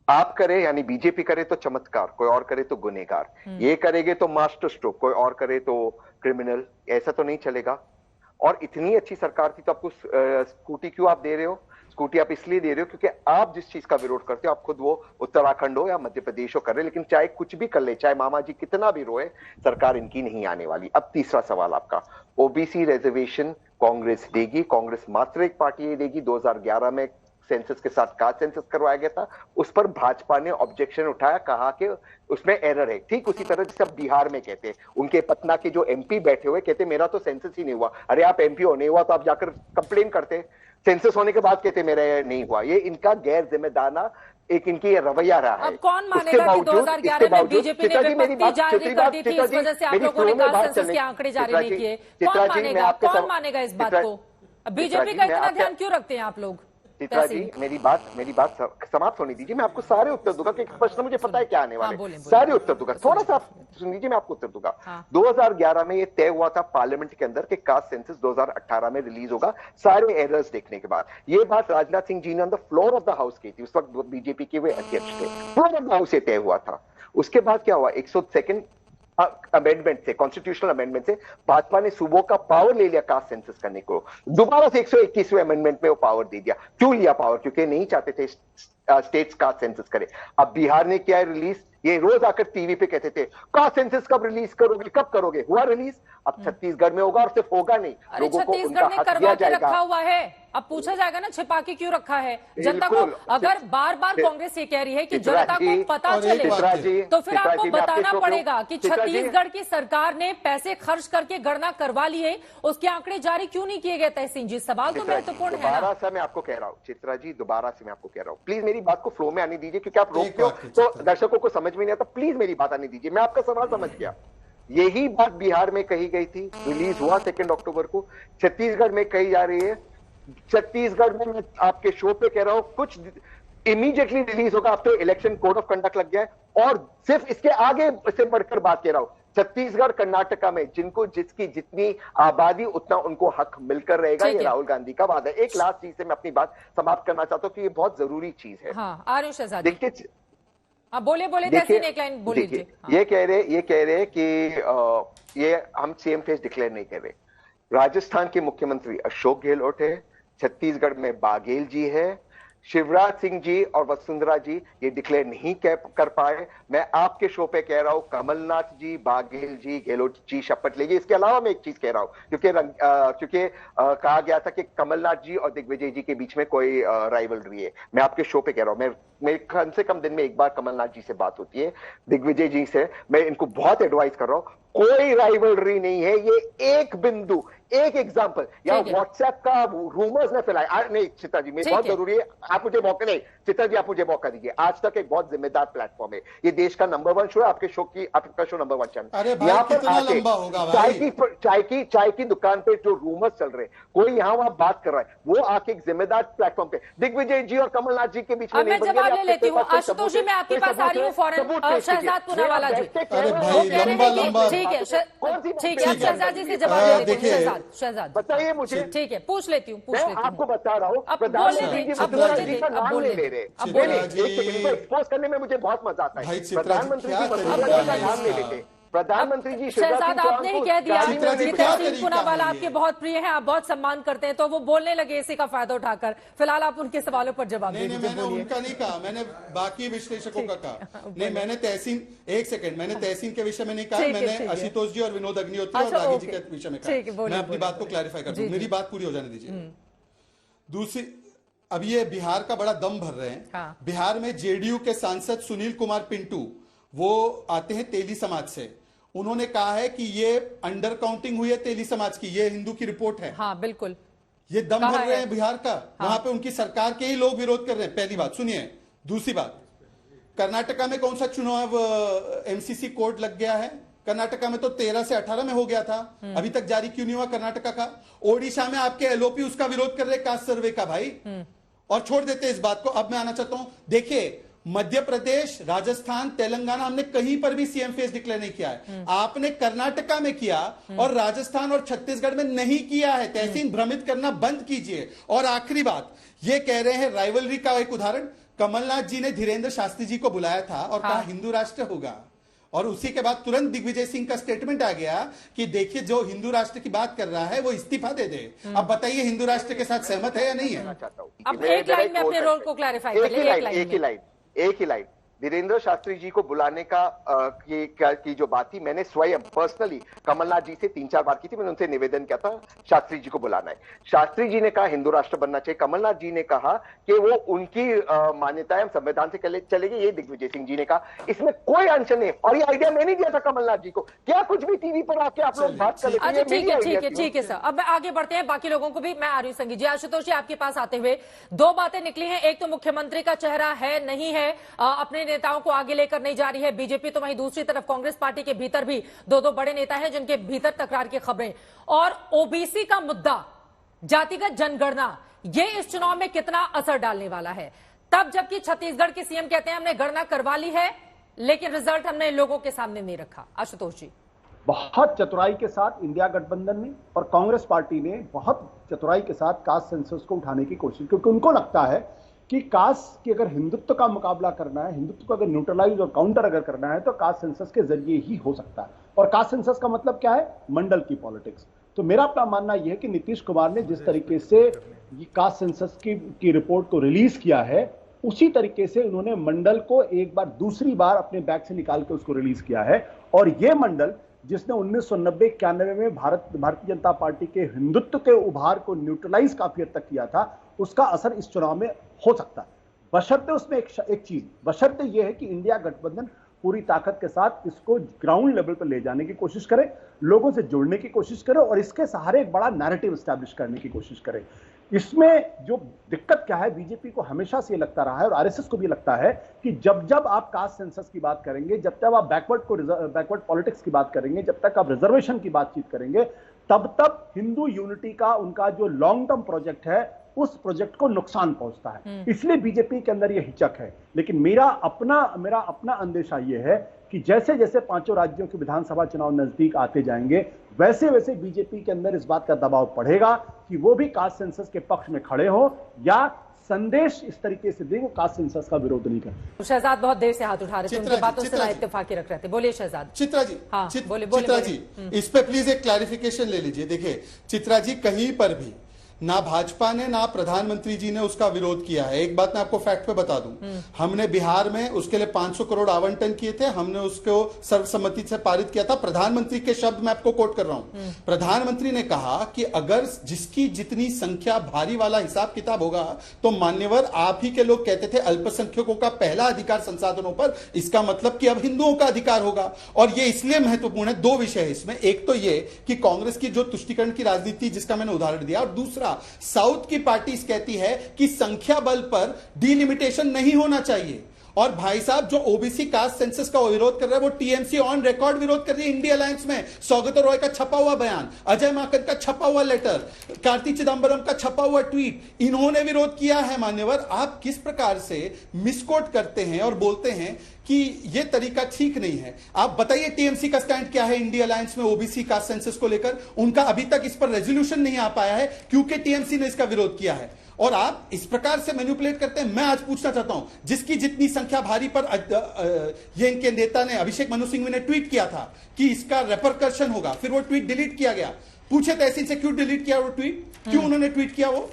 आप करे यानी बीजेपी करे तो चमत्कार, कोई और करे तो गुनेगार। ये करेंगे तो मास्टर स्ट्रोक, कोई और करे तो क्रिमिनल। ऐसा तो नहीं चलेगा। और इतनी अच्छी सरकार थी तो आपको स्कूटी क्यों आप दे रहे हो? स्कूटी आप इसलिए दे रहे हो क्योंकि आप जिस चीज का विरोध करते हो, आप खुद वो उत्तराखंड हो या मध्य प्रदेश हो कर रहे, लेकिन चाहे कुछ भी कर ले, चाहे मामा जी कितना भी रोए, सरकार इनकी नहीं आने वाली। अब तीसरा सवाल आपका, ओबीसी रिजर्वेशन कांग्रेस देगी। कांग्रेस मात्र एक पार्टी ये देगी। 2011 में सेंसस के साथ कास्ट सेंसस करवाया गया था, उस पर भाजपा ने ऑब्जेक्शन उठाया, कहा कि उसमें एरर है। ठीक उसी तरह जैसे बिहार में कहते हैं, उनके पटना के जो एमपी बैठे हुए कहते मेरा तो सेंसस ही नहीं हुआ। अरे आप एमपी होने हुआ तो आप जाकर कंप्लेन करते, सेंसस होने के बाद कहते मेरा नहीं हुआ। ये इनका गैर जिम्मेदाराना एक इनकी रवैया रहा है। अब कौन मानेगा कि 2011 में बीजेपी ने विपत्ति जारी कर दी थी, इस वजह से आप लोगों ने कास्ट सेंसस के आंकड़े जारी नहीं किए? कौन मानेगा इस बात को? बीजेपी का इतना ध्यान क्यों रखते हैं आप लोग? चित्रा जी, मेरी बात समाप्त होने दीजिए। मैं आपको सारे उत्तर दूंगा कि प्रश्न मुझे पता है क्या आने वाले, सारे उत्तर दूंगा। थोड़ा सा सुन लीजिए, मैं आपको उत्तर दूंगा। 2011 में ये तय हुआ था पार्लियामेंट के अंदर कि कास्ट सेंसस 2018 में रिलीज होगा, सारे एरर्स देखने के बाद। ये बात राजनाथ सिंह जी ने on the floor of the house की थी। उस वक्त बीजेपी के वे अध्यक्ष थे। फ्लोर ऑफ द हाउस ये तय हुआ था। उसके बाद क्या हुआ, 102nd अमेंडमेंट से, कॉन्स्टिट्यूशनल अमेंडमेंट से भाजपा ने सूबों का पावर ले लिया कास्ट सेंसस करने को। दोबारा से 121वें अमेंडमेंट में वो पावर दे दिया। क्यों लिया पावर? क्योंकि नहीं चाहते थे स्टेट्स कास्ट सेंसस करे। अब बिहार ने किया है रिलीज। ये रोज आकर टीवी पे कहते थे कास्ट सेंसस कब रिलीज करोगे, कब करोगे? हुआ रिलीज। अब छत्तीसगढ़ में होगा और सिर्फ होगा नहीं, लोगों को उनका हक दिया जाएगा। रखा हुआ है अब पूछा जाएगा ना छिपा के क्यों रखा है जनता को। अगर बार बार कांग्रेस ये कह रही है कि जनता को पता चले तो फिर आपको बताना पड़ेगा कि छत्तीसगढ़ की सरकार ने पैसे खर्च करके गणना करवा ली है, उसके आंकड़े जारी क्यों नहीं किए गए तहसीन जी? सवाल तो महत्वपूर्ण है ना। दोबारा से मैं आपको कह रहा हूँ चित्रा जी, दोबारा से मैं आपको कह रहा हूँ, प्लीज मेरी बात को फ्लो में आने दीजिए, क्योंकि आप रोकते हो तो दर्शकों को समझ में नहीं आता। प्लीज मेरी बात आने दीजिए, मैं आपका सवाल समझ गया। यही बात बिहार में कही गई थी, रिलीज हुआ 2 अक्टूबर को, छत्तीसगढ़ में कही जा रही है। छत्तीसगढ़ में मैं आपके शो पे कह रहा हूं कुछ इमीडिएटली रिलीज होगा। अब तो इलेक्शन कोड ऑफ कंडक्ट लग गया है। और सिर्फ इसके आगे से बढ़कर बात कह रहा हूं, छत्तीसगढ़ कर्नाटका में जिनको जिसकी जितनी आबादी उतना उनको हक मिलकर रहेगा, ये राहुल गांधी का वादा है। एक लास्ट चीज से मैं अपनी बात समाप्त करना चाहता हूं कि ये बहुत जरूरी चीज है। हाँ, आरुष शहजादी देखिए, बोले तहसीन एक लाइन बोल लीजिए। ये कह रहे कि ये हम सीएम फेस डिक्लेयर नहीं कर रहे। राजस्थान के मुख्यमंत्री अशोक गहलोत है, छत्तीसगढ़ में बाघेल जी है, शिवराज सिंह जी और वसुंधरा जी ये डिक्लेयर नहीं कर पाए। मैं आपके शो पे कह रहा हूं कमलनाथ जी, बाघेल जी, गहलोत जी शपथ लेंगे। इसके अलावा मैं एक चीज कह रहा हूं, क्योंकि कहा गया था कि कमलनाथ जी और दिग्विजय जी के बीच में कोई राइवलरी है। मैं आपके शो पे कह रहा हूं, मैं कम से कम दिन में एक बार कमलनाथ जी से बात होती है, दिग्विजय जी से मैं इनको बहुत एडवाइस कर रहा हूं, कोई राइवलरी नहीं है। ये एक बिंदु, एक एग्जांपल या व्हाट्सएप का रूमर्स ने फैलाया नहीं। चित्रा जी मेरे बहुत जरूरी है, आप मुझे मौका नहीं, चित्रा जी आप मुझे मौका दीजिए। आज तक एक बहुत जिम्मेदार प्लेटफॉर्म है, ये देश का नंबर 1 शो है, आपके शो की, आपका शो नंबर 1 चैनल। यहाँ पर आके चाय की दुकान पे जो रूमर्स चल रहे, कोई यहाँ वहां बात कर रहा है, वो आके एक जिम्मेदार प्लेटफॉर्म पे दिग्विजय जी और कमलनाथ जी के बीच में मैं जवाब ले लेती हूँ। आशुतोष जी मैं आपके पास आ रही हूँ फौरन। शहजाद पूनावाला जी, ठीक है शहजाद जी से जवाब ले लेती हूँ। शहजाद बताइए मुझे, ठीक है पूछ लेती हूँ। आपको बता रहा हूँ, एक्सपोज करने में मुझे बहुत मजा आता है। प्रधानमंत्री जी, प्रधानमंत्री जी शहजाद आपने ही कह दिया कि पूनावाला आपके बहुत प्रिय हैं, आप बहुत सम्मान करते हैं, तो वो बोलने लगे इसी का फायदा उठाकर। फिलहाल आप उनके सवालों पर जवाब दीजिए। मैंने उनका नहीं कहा, मैंने बाकी विश्लेषकों का कहा। नहीं, मैंने तहसीन, एक सेकंड, मैंने तहसीन के विषय में नहीं कहा, मैंने आशुतोष जी और विनोद अग्निहोत्री और बागी जी के विषय में कहा। मैं अपनी बात को क्लैरिफाई कर दूं, मेरी बात पूरी हो जाने दीजिए। दूसरी, अब ये बिहार का बड़ा दम भर रहे हैं। बिहार में जेडीयू के सांसद सुनील कुमार पिंटू, वो आते हैं तेली समाज से। उन्होंने कहा है कि ये अंडर काउंटिंग हुई है तेली समाज की, ये हिंदू की रिपोर्ट है। हाँ बिल्कुल, ये दम भर रहे हैं बिहार का। वहां पे उनकी सरकार के ही लोग विरोध कर रहे हैं, पहली बात सुनिए। दूसरी बात, कर्नाटका में कौन सा चुनाव एमसीसी कोड लग गया है? कर्नाटका में तो 13 से 18 में हो गया था, अभी तक जारी क्यों नहीं हुआ कर्नाटका का? ओडिशा में आपके एलओपी उसका विरोध कर रहे कास्ट सर्वे का भाई, और छोड़ देते इस बात को। अब मैं आना चाहता हूं, देखिए मध्य प्रदेश, राजस्थान, तेलंगाना, हमने कहीं पर भी सीएम फेस डिक्लेयर नहीं किया है। आपने कर्नाटका में किया और राजस्थान और छत्तीसगढ़ में नहीं किया है। तहसीन भ्रमित करना बंद कीजिए। और आखिरी बात, ये कह रहे हैं राइवलरी का एक उदाहरण, कमलनाथ जी ने धीरेन्द्र शास्त्री जी को बुलाया था और कहा हिंदू राष्ट्र होगा, और उसी के बाद तुरंत दिग्विजय सिंह का स्टेटमेंट आ गया कि देखिए जो हिंदू राष्ट्र की बात कर रहा है वो इस्तीफा दे दे। अब बताइए हिंदू राष्ट्र के साथ सहमत है या नहीं है? अब एक लाइन में अपने रोल को क्लैरिफाई करिए। एक ही लाइन धीरेन्द्र शास्त्री जी को बुलाने की जो बात थी, मैंने स्वयं पर्सनली कमलनाथ जी से 3-4 बार की थी। मैंने उनसे निवेदन किया था शास्त्री जी को बुलाना है। शास्त्री जी ने कहा हिंदू राष्ट्र बनना चाहिए, कमलनाथ जी ने कहा कि वो उनकी मान्यताएं संविधान से चलेगी, ये दिग्विजय सिंह जी ने कहा। इसमें कोई अड़चन नहीं, और ये आइडिया मैं नहीं दिया था कमलनाथ जी को। क्या कुछ भी टीवी पर आके आप लोग बात कर लेते हैं? ठीक है सर, अब आगे बढ़ते हैं, बाकी लोगों को भी मैं आ रही हूँ। संगीत जी, आशुतोष जी आपके पास आते हुए 2 बातें निकली हैं। एक तो मुख्यमंत्री का चेहरा है नहीं है, अपने नेताओं को आगे लेकर नहीं जा रही है बीजेपी, तो वहीं दूसरी तरफ कांग्रेस पार्टी के भीतर भी 2 बड़े नेता हैं जिनके भीतर तकरार की खबरें। और ओबीसी का मुद्दा, जातिगत जनगणना, ये इस चुनाव में कितना असर डालने वाला है? तब जबकि छत्तीसगढ़ के सीएम कहते हैं हमने गणना करवा ली है, लेकिन रिजल्ट हमने लोगों के सामने नहीं रखा। आशुतोष जी, बहुत चतुराई के साथ इंडिया गठबंधन ने और कांग्रेस पार्टी ने बहुत चतुराई के साथ कास्ट सेंसस को उठाने की कोशिश, क्योंकि उनको लगता है कि कास्ट की अगर हिंदुत्व का मुकाबला करना है, हिंदुत्व को अगर न्यूट्रलाइज और काउंटर अगर करना है, तो कास्ट सेंसस के जरिए ही हो सकता है। और कास्ट सेंसस का मतलब क्या है? मंडल की पॉलिटिक्स। तो मेरा अपना मानना यह है कि नीतीश कुमार ने जिस तरीके से कास्ट सेंसस की रिपोर्ट को रिलीज किया है, उसी तरीके से उन्होंने मंडल को एक बार, दूसरी बार अपने बैग से निकाल के उसको रिलीज किया है। और यह मंडल जिसने 1990-91 में भारतीय जनता पार्टी के हिंदुत्व के उभार को न्यूट्रलाइज काफी हद तक किया था, उसका असर इस चुनाव में हो सकता है। बशर्ते उसमें एक चीज, बशर्ते यह है कि इंडिया गठबंधन पूरी ताकत के साथ इसको ग्राउंड लेवल पर ले जाने की कोशिश करे, लोगों से जुड़ने की कोशिश करे और इसके सहारे एक बड़ा नैरेटिव एस्टैब्लिश करने की कोशिश करे। इसमें जो दिक्कत क्या है, बीजेपी को हमेशा से लगता रहा है और आरएसएस को भी लगता है कि जब जब आप कास्ट सेंसस की बात करेंगे, जब तक आप बैकवर्ड पॉलिटिक्स की बात करेंगे, जब तक आप रिजर्वेशन की बातचीत करेंगे, तब हिंदू यूनिटी का उनका जो लॉन्ग टर्म प्रोजेक्ट है उस प्रोजेक्ट को नुकसान पहुंचता है। इसलिए बीजेपी के अंदर यह हिचक है। लेकिन मेरा अपना अंदेशा यह है कि जैसे जैसे पांचों राज्यों के विधानसभा चुनाव नजदीक आते जाएंगे, वैसे वैसे बीजेपी के अंदर इस बात का दबाव बढ़ेगा कि वो भी कास्ट सेंसस के पक्ष में खड़े हो या संदेश इस तरीके से दें कास्ट सेंसस का विरोध नहीं करें। शहजाद बहुत देर से हाथ उठा रहे थे, उनकी बातों से इत्तेफाकी रख रहे थे। बोलिए शहजाद। चित्रा जी, हाँ, चित्रा जी, इस पे प्लीज एक क्लैरिफिकेशन ले लीजिए। देखिए चित्रा जी, कहीं पर भी ना भाजपा ने ना प्रधानमंत्री जी ने उसका विरोध किया है। एक बात मैं आपको फैक्ट पे बता दूं, हमने बिहार में उसके लिए 500 करोड़ आवंटन किए थे, हमने उसको सर्वसम्मति से पारित किया था। प्रधानमंत्री के शब्द मैं आपको कोट कर रहा हूं, प्रधानमंत्री ने कहा कि अगर जिसकी जितनी संख्या भारी वाला हिसाब किताब होगा तो मान्यवर आप ही के लोग कहते थे अल्पसंख्यकों का पहला अधिकार संसाधनों पर, इसका मतलब कि अब हिंदुओं का अधिकार होगा। और यह इसलिए महत्वपूर्ण है, दो विषय है इसमें, एक तो यह कि कांग्रेस की जो तुष्टीकरण की राजनीति जिसका मैंने उदाहरण दिया, और दूसरा साउथ की पार्टीज कहती है कि संख्या बल पर डिलिमिटेशन नहीं होना चाहिए। और भाई साहब जो ओबीसी कास्ट सेंसस का विरोध कर रहा है वो टीएमसी ऑन रिकॉर्ड विरोध कर रही है इंडिया अलायंस में। सौगत रॉय का छपा हुआ बयान, अजय माकन का छपा हुआ लेटर, कार्ति चिदंबरम का छपा हुआ ट्वीट, इन्होंने विरोध किया है। मान्यवर, आप किस प्रकार से मिसकोट करते हैं और बोलते हैं कि यह तरीका ठीक नहीं है। आप बताइए टीएमसी का स्टैंड क्या है इंडिया अलायंस में ओबीसी कास्ट सेंसस को लेकर? उनका अभी तक इस पर रेजोल्यूशन नहीं आ पाया है क्योंकि टीएमसी ने इसका विरोध किया है। और आप इस प्रकार से मैनिपुलेट करते हैं। मैं आज पूछना चाहता हूं, जिसकी जितनी संख्या भारी पर ये इनके नेता ने, अभिषेक मनु सिंघवी ने ट्वीट किया था कि इसका रेपरकशन होगा, फिर वो ट्वीट डिलीट किया गया। पूछे तहसील से क्यों डिलीट किया वो ट्वीट, क्यों उन्होंने ट्वीट किया वो?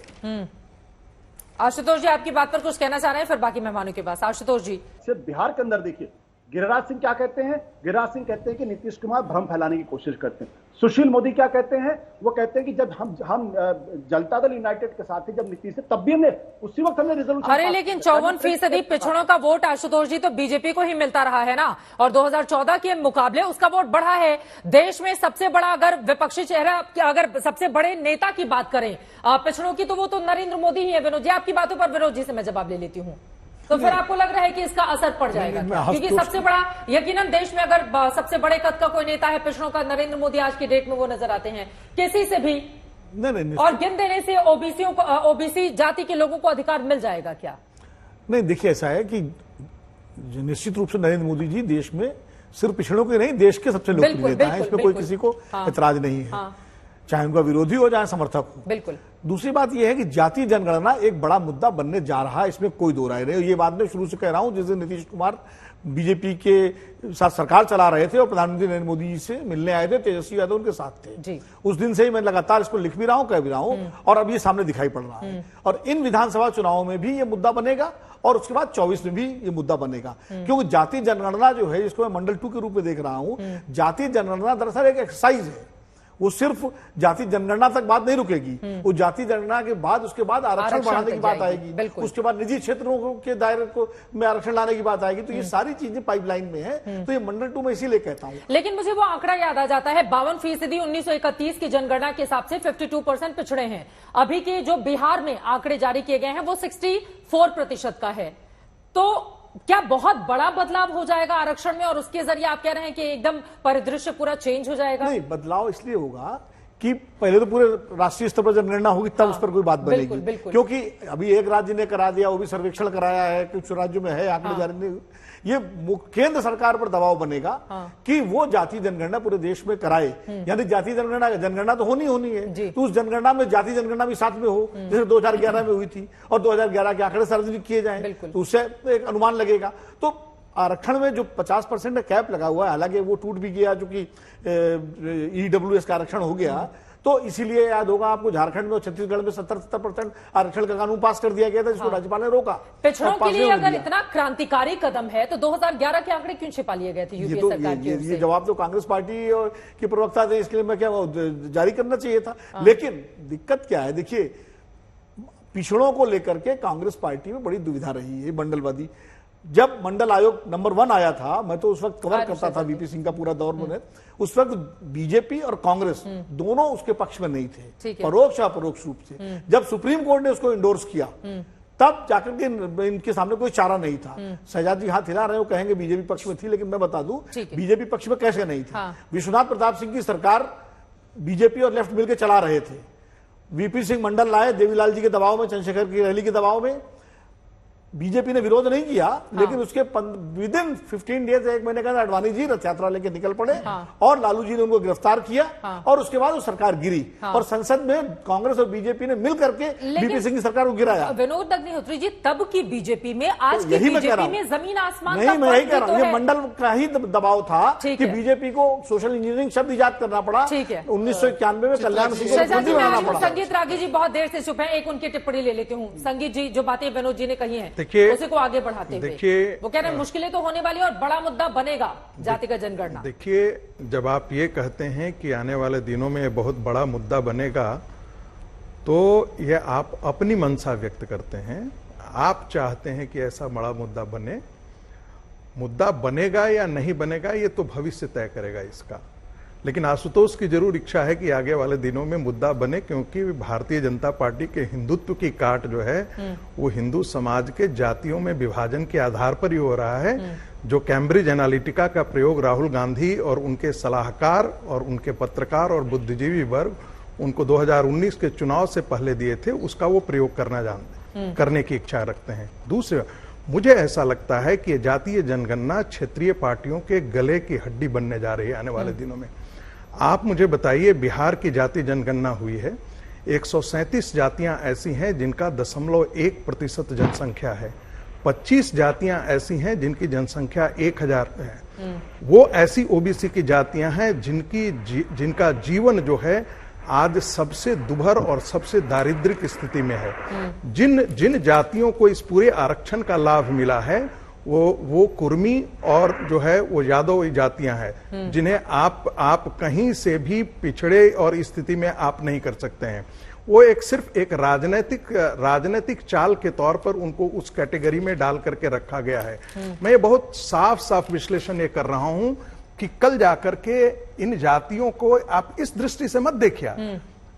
आशुतोष जी आपकी बात पर कुछ कहना चाह रहे हैं, फिर बाकी मेहमानों के पास। आशुतोष जी, सिर्फ बिहार के अंदर देखिए, गिरिराज सिंह क्या कहते हैं? गिरिराज सिंह कहते हैं कि नीतीश कुमार भ्रम फैलाने की कोशिश करते हैं। सुशील मोदी क्या कहते हैं? वो कहते हैं कि जब हम जनता दल यूनाइटेड के साथ थे, जब नीतीश से, तब भी हमने उसी वक्त हमने रिजोल्यूशन। अरे लेकिन 54% पिछड़ों का वोट आशुतोष जी तो बीजेपी को ही मिलता रहा है ना, और 2014 के मुकाबले उसका वोट बढ़ा है। देश में सबसे बड़ा अगर विपक्षी चेहरा, अगर सबसे बड़े नेता की बात करें पिछड़ों की, तो वो तो नरेंद्र मोदी ही है। विनोद जी, आपकी बातों पर विनोद जी से मैं जवाब ले लेती हूँ। तो फिर आपको लग रहा है कि इसका असर पड़ जाएगा? क्योंकि सबसे बड़ा, यकीनन देश में अगर सबसे बड़े कद का कोई नेता है पिछड़ों का, नरेंद्र मोदी आज की डेट में वो नजर आते हैं किसी से भी। नहीं, और गिन देने से ओबीसीयों को, ओबीसी जाति के लोगों को अधिकार मिल जाएगा क्या? नहीं, देखिए ऐसा है कि निश्चित रूप से नरेंद्र मोदी जी देश में सिर्फ पिछड़ों के नहीं, देश के सबसे लोकप्रिय नेता है, इसमें कोई किसी को ऐतराज नहीं है, चाहे उनका विरोधी हो चाहे समर्थक हो। बिल्कुल। दूसरी बात यह है कि जाति जनगणना एक बड़ा मुद्दा बनने जा रहा है, इसमें कोई दो राय नहीं। ये बात मैं शुरू से कह रहा हूं, जिस दिन नीतीश कुमार बीजेपी के साथ सरकार चला रहे थे और प्रधानमंत्री नरेंद्र मोदी जी से मिलने आए थे, तेजस्वी यादव उनके साथ थे जी। उस दिन से ही मैं लगातार इसको लिख भी रहा हूं, कह भी रहा हूं, और अब ये सामने दिखाई पड़ रहा है। और इन विधानसभा चुनावों में भी ये मुद्दा बनेगा और उसके बाद 24 में भी ये मुद्दा बनेगा, क्योंकि जाति जनगणना जो है, जिसको मैं मंडल 2 के रूप में देख रहा हूं, जाति जनगणना दरअसल एक एक्सरसाइज है। वो सिर्फ जाति जनगणना तक बात नहीं रुकेगी, वो जाति जनगणना के बाद उसके बाद आरक्षण बढ़ाने की बात आएगी, उसके बाद निजी क्षेत्रों के दायरे को में आरक्षण लाने की बात आएगी। तो ये सारी चीजें पाइपलाइन में है, तो ये मंडल 2 में इसीलिए कहता हूं। लेकिन मुझे वो आंकड़ा याद आ जाता है, 52% 1931 की जनगणना के हिसाब से 52% पिछड़े हैं। अभी के जो बिहार में आंकड़े जारी किए गए हैं वो 64% का है। तो क्या बहुत बड़ा बदलाव हो जाएगा आरक्षण में, और उसके जरिए आप कह रहे हैं कि एकदम परिदृश्य पूरा चेंज हो जाएगा? नहीं, बदलाव इसलिए होगा कि पहले तो पूरे राष्ट्रीय स्तर पर जनगणना होगी, तब उस पर कोई बात बनेगी। क्योंकि अभी एक राज्य ने करा दिया, वो भी सर्वेक्षण कराया है, कुछ राज्यों में है आंकड़े जारी नहीं। ये केंद्र सरकार पर दबाव बनेगा कि वो जाति जनगणना पूरे देश में कराए, यानी जाति जनगणना तो होनी है, तो उस जनगणना में जाति जनगणना भी साथ में हो, जैसे 2011 में हुई थी, और 2011 के आंकड़े सार्वजनिक किए जाएं, तो उससे एक अनुमान लगेगा। तो आरक्षण में जो 50% का कैप लगा हुआ है, हालांकि वो टूट भी गया, चूंकि ईडब्ल्यूएस का आरक्षण हो गया, तो इसीलिए याद होगा आपको झारखंड में और छत्तीसगढ़ में 70% आरक्षण का कानून पास कर दिया गया था, जिसको राज्यपाल ने रोका। पिछड़ों के लिए अगर इतना क्रांतिकारी कदम है तो 2011 के आंकड़े क्यों छिपा लिए गए थे यूपीए सरकार की ओर से? ये जवाब तो कांग्रेस पार्टी के प्रवक्ता थे, इसके लिए मैं क्या जारी करना चाहिए था। लेकिन दिक्कत क्या है, देखिए पिछड़ों को लेकर के कांग्रेस पार्टी में बड़ी दुविधा रही है, मंडलवादी। जब मंडल आयोग नंबर 1 आया था, मैं तो उस वक्त कवर करता था वीपी सिंह का पूरा दौर में, उस वक्त बीजेपी और कांग्रेस दोनों उसके पक्ष में नहीं थे, परोक्ष अपरोक्ष रूप से। जब सुप्रीम कोर्ट ने उसको इंडोर्स किया तब जाकर के इनके सामने कोई चारा नहीं था। शहजाद जी हाथ हिला रहे हो, कहेंगे बीजेपी पक्ष में थी, लेकिन मैं बता दूं बीजेपी पक्ष में कैसे नहीं थी। विश्वनाथ प्रताप सिंह की सरकार बीजेपी और लेफ्ट मिलकर चला रहे थे। वीपी सिंह मंडल लाए देवीलाल जी के दबाव में, चंद्रशेखर की रैली के दबाव में। बीजेपी ने विरोध नहीं किया, लेकिन उसके विदिन 15 डेज, 1 महीने के अंदर अडवाणी जी रथ यात्रा लेके निकल पड़े और लालू जी ने उनको गिरफ्तार किया और उसके बाद वो सरकार गिरी और संसद में कांग्रेस और बीजेपी ने मिल करके वीपी सिंह की सरकार को गिराया। विनोद अग्निहोत्री जी, तब की बीजेपी में आज की यही मैं कह रहा बीजेपी में जमीन आसमान नहीं, मैं यही कह रहा हूँ, ये मंडल का ही दबाव था कि बीजेपी को सोशल इंजीनियरिंग शब्द इजाद करना पड़ा। 1991 में कल्याण सिंह को मुख्यमंत्री बनाना पड़ा। संगीत रागी जी बहुत देर से चुप हैं, एक उनकी टिप्पणी ले लेती हूँ। संगीत जी, जो बातें विनोद जी ने कही है उसी को आगे बढ़ाते हुए वो कह रहे हैं मुश्किलें तो होने वाली और बड़ा मुद्दा बनेगा जातिगत जनगणना। देखिए, जब आप ये कहते हैं कि आने वाले दिनों में बहुत बड़ा मुद्दा बनेगा, तो ये आप अपनी मंशा व्यक्त करते हैं। आप चाहते हैं कि ऐसा बड़ा मुद्दा बने। मुद्दा बनेगा या नहीं बनेगा ये तो भविष्य तय करेगा इसका, लेकिन आशुतोष की जरूर इच्छा है कि आगे वाले दिनों में मुद्दा बने, क्योंकि भारतीय जनता पार्टी के हिंदुत्व की काट जो है वो हिंदू समाज के जातियों में विभाजन के आधार पर ही हो रहा है। जो कैम्ब्रिज एनालिटिका का प्रयोग राहुल गांधी और उनके सलाहकार और उनके पत्रकार और बुद्धिजीवी वर्ग उनको 2019 के चुनाव से पहले दिए थे, उसका वो प्रयोग करने की इच्छा रखते हैं। दूसरा, मुझे ऐसा लगता है कि जातीय जनगणना क्षेत्रीय पार्टियों के गले की हड्डी बनने जा रही है आने वाले दिनों में। आप मुझे बताइए, बिहार की जाति जनगणना हुई है, 137 जातियां ऐसी हैं जिनका 0.1% जनसंख्या है। 25 जातियां ऐसी हैं जिनकी जनसंख्या 1000 है। वो ऐसी ओबीसी की जातियां हैं जिनका जीवन जो है आज सबसे दुभर और सबसे दारिद्रिक स्थिति में है। जिन जातियों को इस पूरे आरक्षण का लाभ मिला है वो कुर्मी और जो है वो यादव जातियां हैं, जिन्हें आप कहीं से भी पिछड़े और स्थिति में आप नहीं कर सकते हैं। वो सिर्फ एक राजनीतिक चाल के तौर पर उनको उस कैटेगरी में डाल करके रखा गया है। मैं ये बहुत साफ विश्लेषण ये कर रहा हूं कि कल जाकर के इन जातियों को आप इस दृष्टि से मत देखिए,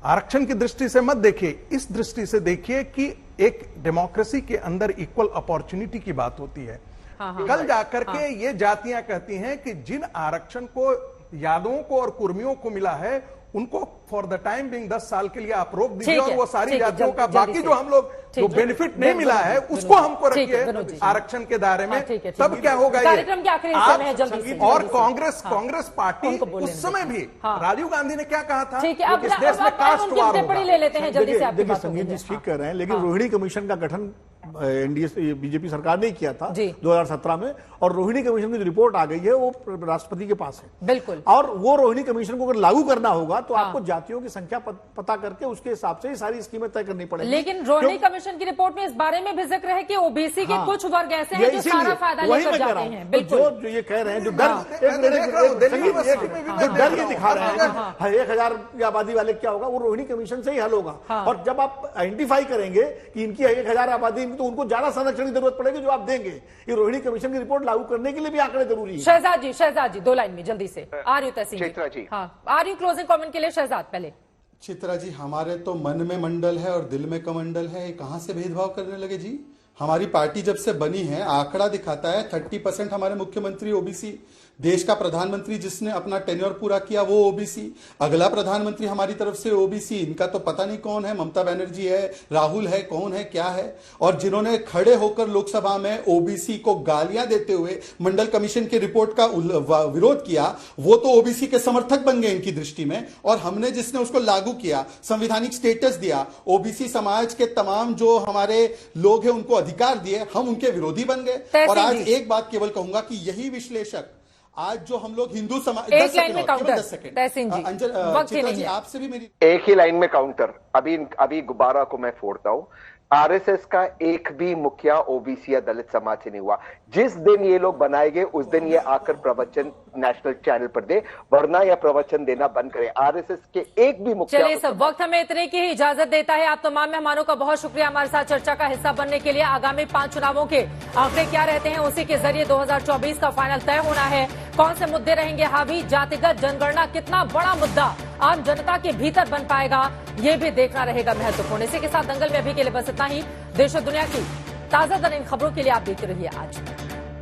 आरक्षण की दृष्टि से मत देखिए, इस दृष्टि से देखिए कि एक डेमोक्रेसी के अंदर इक्वल अपॉर्चुनिटी की बात होती है। कल जाकर के ये जातियां कहती हैं कि जिन आरक्षण को यादवों को और कुर्मियों को मिला है उनको फॉर द टाइम बिंग 10 साल के लिए आप रोक दीजिए और वो सारी जातियों का बाकी जो हम लोग जो बेनिफिट नहीं मिला है उसको हमको रखिए आरक्षण के दायरे में। तब क्या होगा कार्यक्रम के आखिरी हिस्से में जल्दी से। और कांग्रेस पार्टी उस समय भी राजीव गांधी ने क्या कहा था, इस देश में कास्ट वार होगा। ले लेते हैं जल्दी से। देखिए संगीत जी ठीक कर रहे हैं, लेकिन रोहिणी कमीशन का गठन एनडीए बीजेपी सरकार ने किया था 2017 में, और रोहिणी कमीशन की जो रिपोर्ट आ गई है वो राष्ट्रपति के पास है। बिल्कुल। और वो रोहिणी कमीशन को अगर लागू करना होगा तो आपको जातियों की संख्या पता करके उसके हिसाब से ही सारी स्कीमें तय करनी पड़ेगी। लेकिन रोहिणी कमीशन की रिपोर्ट में इस बारे में भी जिक्र है कि ओबीसी के कुछ वर्ग ऐसे हैं जो सारा फायदा लेकर जाते हैं। बिल्कुल। जो ये कह रहे हैं, जो डर ये दिखा रहे हैं 1000 की आबादी वाले क्या होगा, वो रोहिणी कमीशन से ही हल होगा। और जब आप आइडेंटिफाई करेंगे कि इनकी 1000 आबादी, तो उनको ज्यादा संरक्षण की जरूरत पड़ेगी जो आप देंगे। ये रोहिणी कमीशन की रिपोर्ट लागू करने के लिए भी आंकड़े जरूरी है। शहजाद जी 2 लाइन में जल्दी से। आर्यू तहसीन, आर्यू क्लोजिंग कमेंट के लिए। शहजाद पहले। चित्रा जी, हमारे तो मन में मंडल है और दिल में कमंडल है, कहां से भेदभाव करने लगे जी। हमारी पार्टी जब से बनी है आंकड़ा दिखाता है 30% हमारे मुख्यमंत्री ओबीसी, देश का प्रधानमंत्री जिसने अपना टेन्योर पूरा किया वो ओबीसी, अगला प्रधानमंत्री हमारी तरफ से ओबीसी, इनका तो पता नहीं कौन है, ममता बनर्जी है, राहुल है, कौन है, क्या है। और जिन्होंने खड़े होकर लोकसभा में ओबीसी को गालियां देते हुए मंडल कमीशन की रिपोर्ट का विरोध किया, वो तो ओबीसी के समर्थक बन गए इनकी दृष्टि में। और हमने जिसने उसको लागू किया, संवैधानिक स्टेटस दिया, ओबीसी समाज के तमाम जो हमारे लोग हैं उनको अधिकार दिए, हम उनके विरोधी बन गए। और आज एक बात केवल कहूंगा कि यही विश्लेषक आज जो हम लोग हिंदू समाज, एक लाइन में काउंटर तहसीन जी, वक्त ही नहीं है। आपसे भी मेरी एक ही लाइन में काउंटर। अभी गुब्बारा को मैं फोड़ता हूं। आरएसएस का एक भी मुखिया ओबीसी या दलित समाज से नहीं हुआ। जिस दिन ये लोग बनाएंगे उस दिन ये आकर प्रवचन नेशनल चैनल पर दे, वरना यह प्रवचन देना बंद करे। आरएसएस के एक भी मुखिया। चलिए सब, वक्त हमें इतने की ही इजाजत देता है। आप तमाम मेहमानों का बहुत शुक्रिया हमारे साथ चर्चा का हिस्सा बनने के लिए। आगामी 5 चुनावों के आंकड़े क्या रहते हैं, उसी के जरिए 2024 का फाइनल तय होना है। कौन से मुद्दे रहेंगे हावी, जातिगत जनगणना कितना बड़ा मुद्दा आम जनता के भीतर बन पाएगा, ये भी देखना रहेगा महत्वपूर्ण। इसी के साथ दंगल में अभी के लिए बस इतना ही। देश और दुनिया की ताजा तरीन खबरों के लिए आप देखते रहिए आज।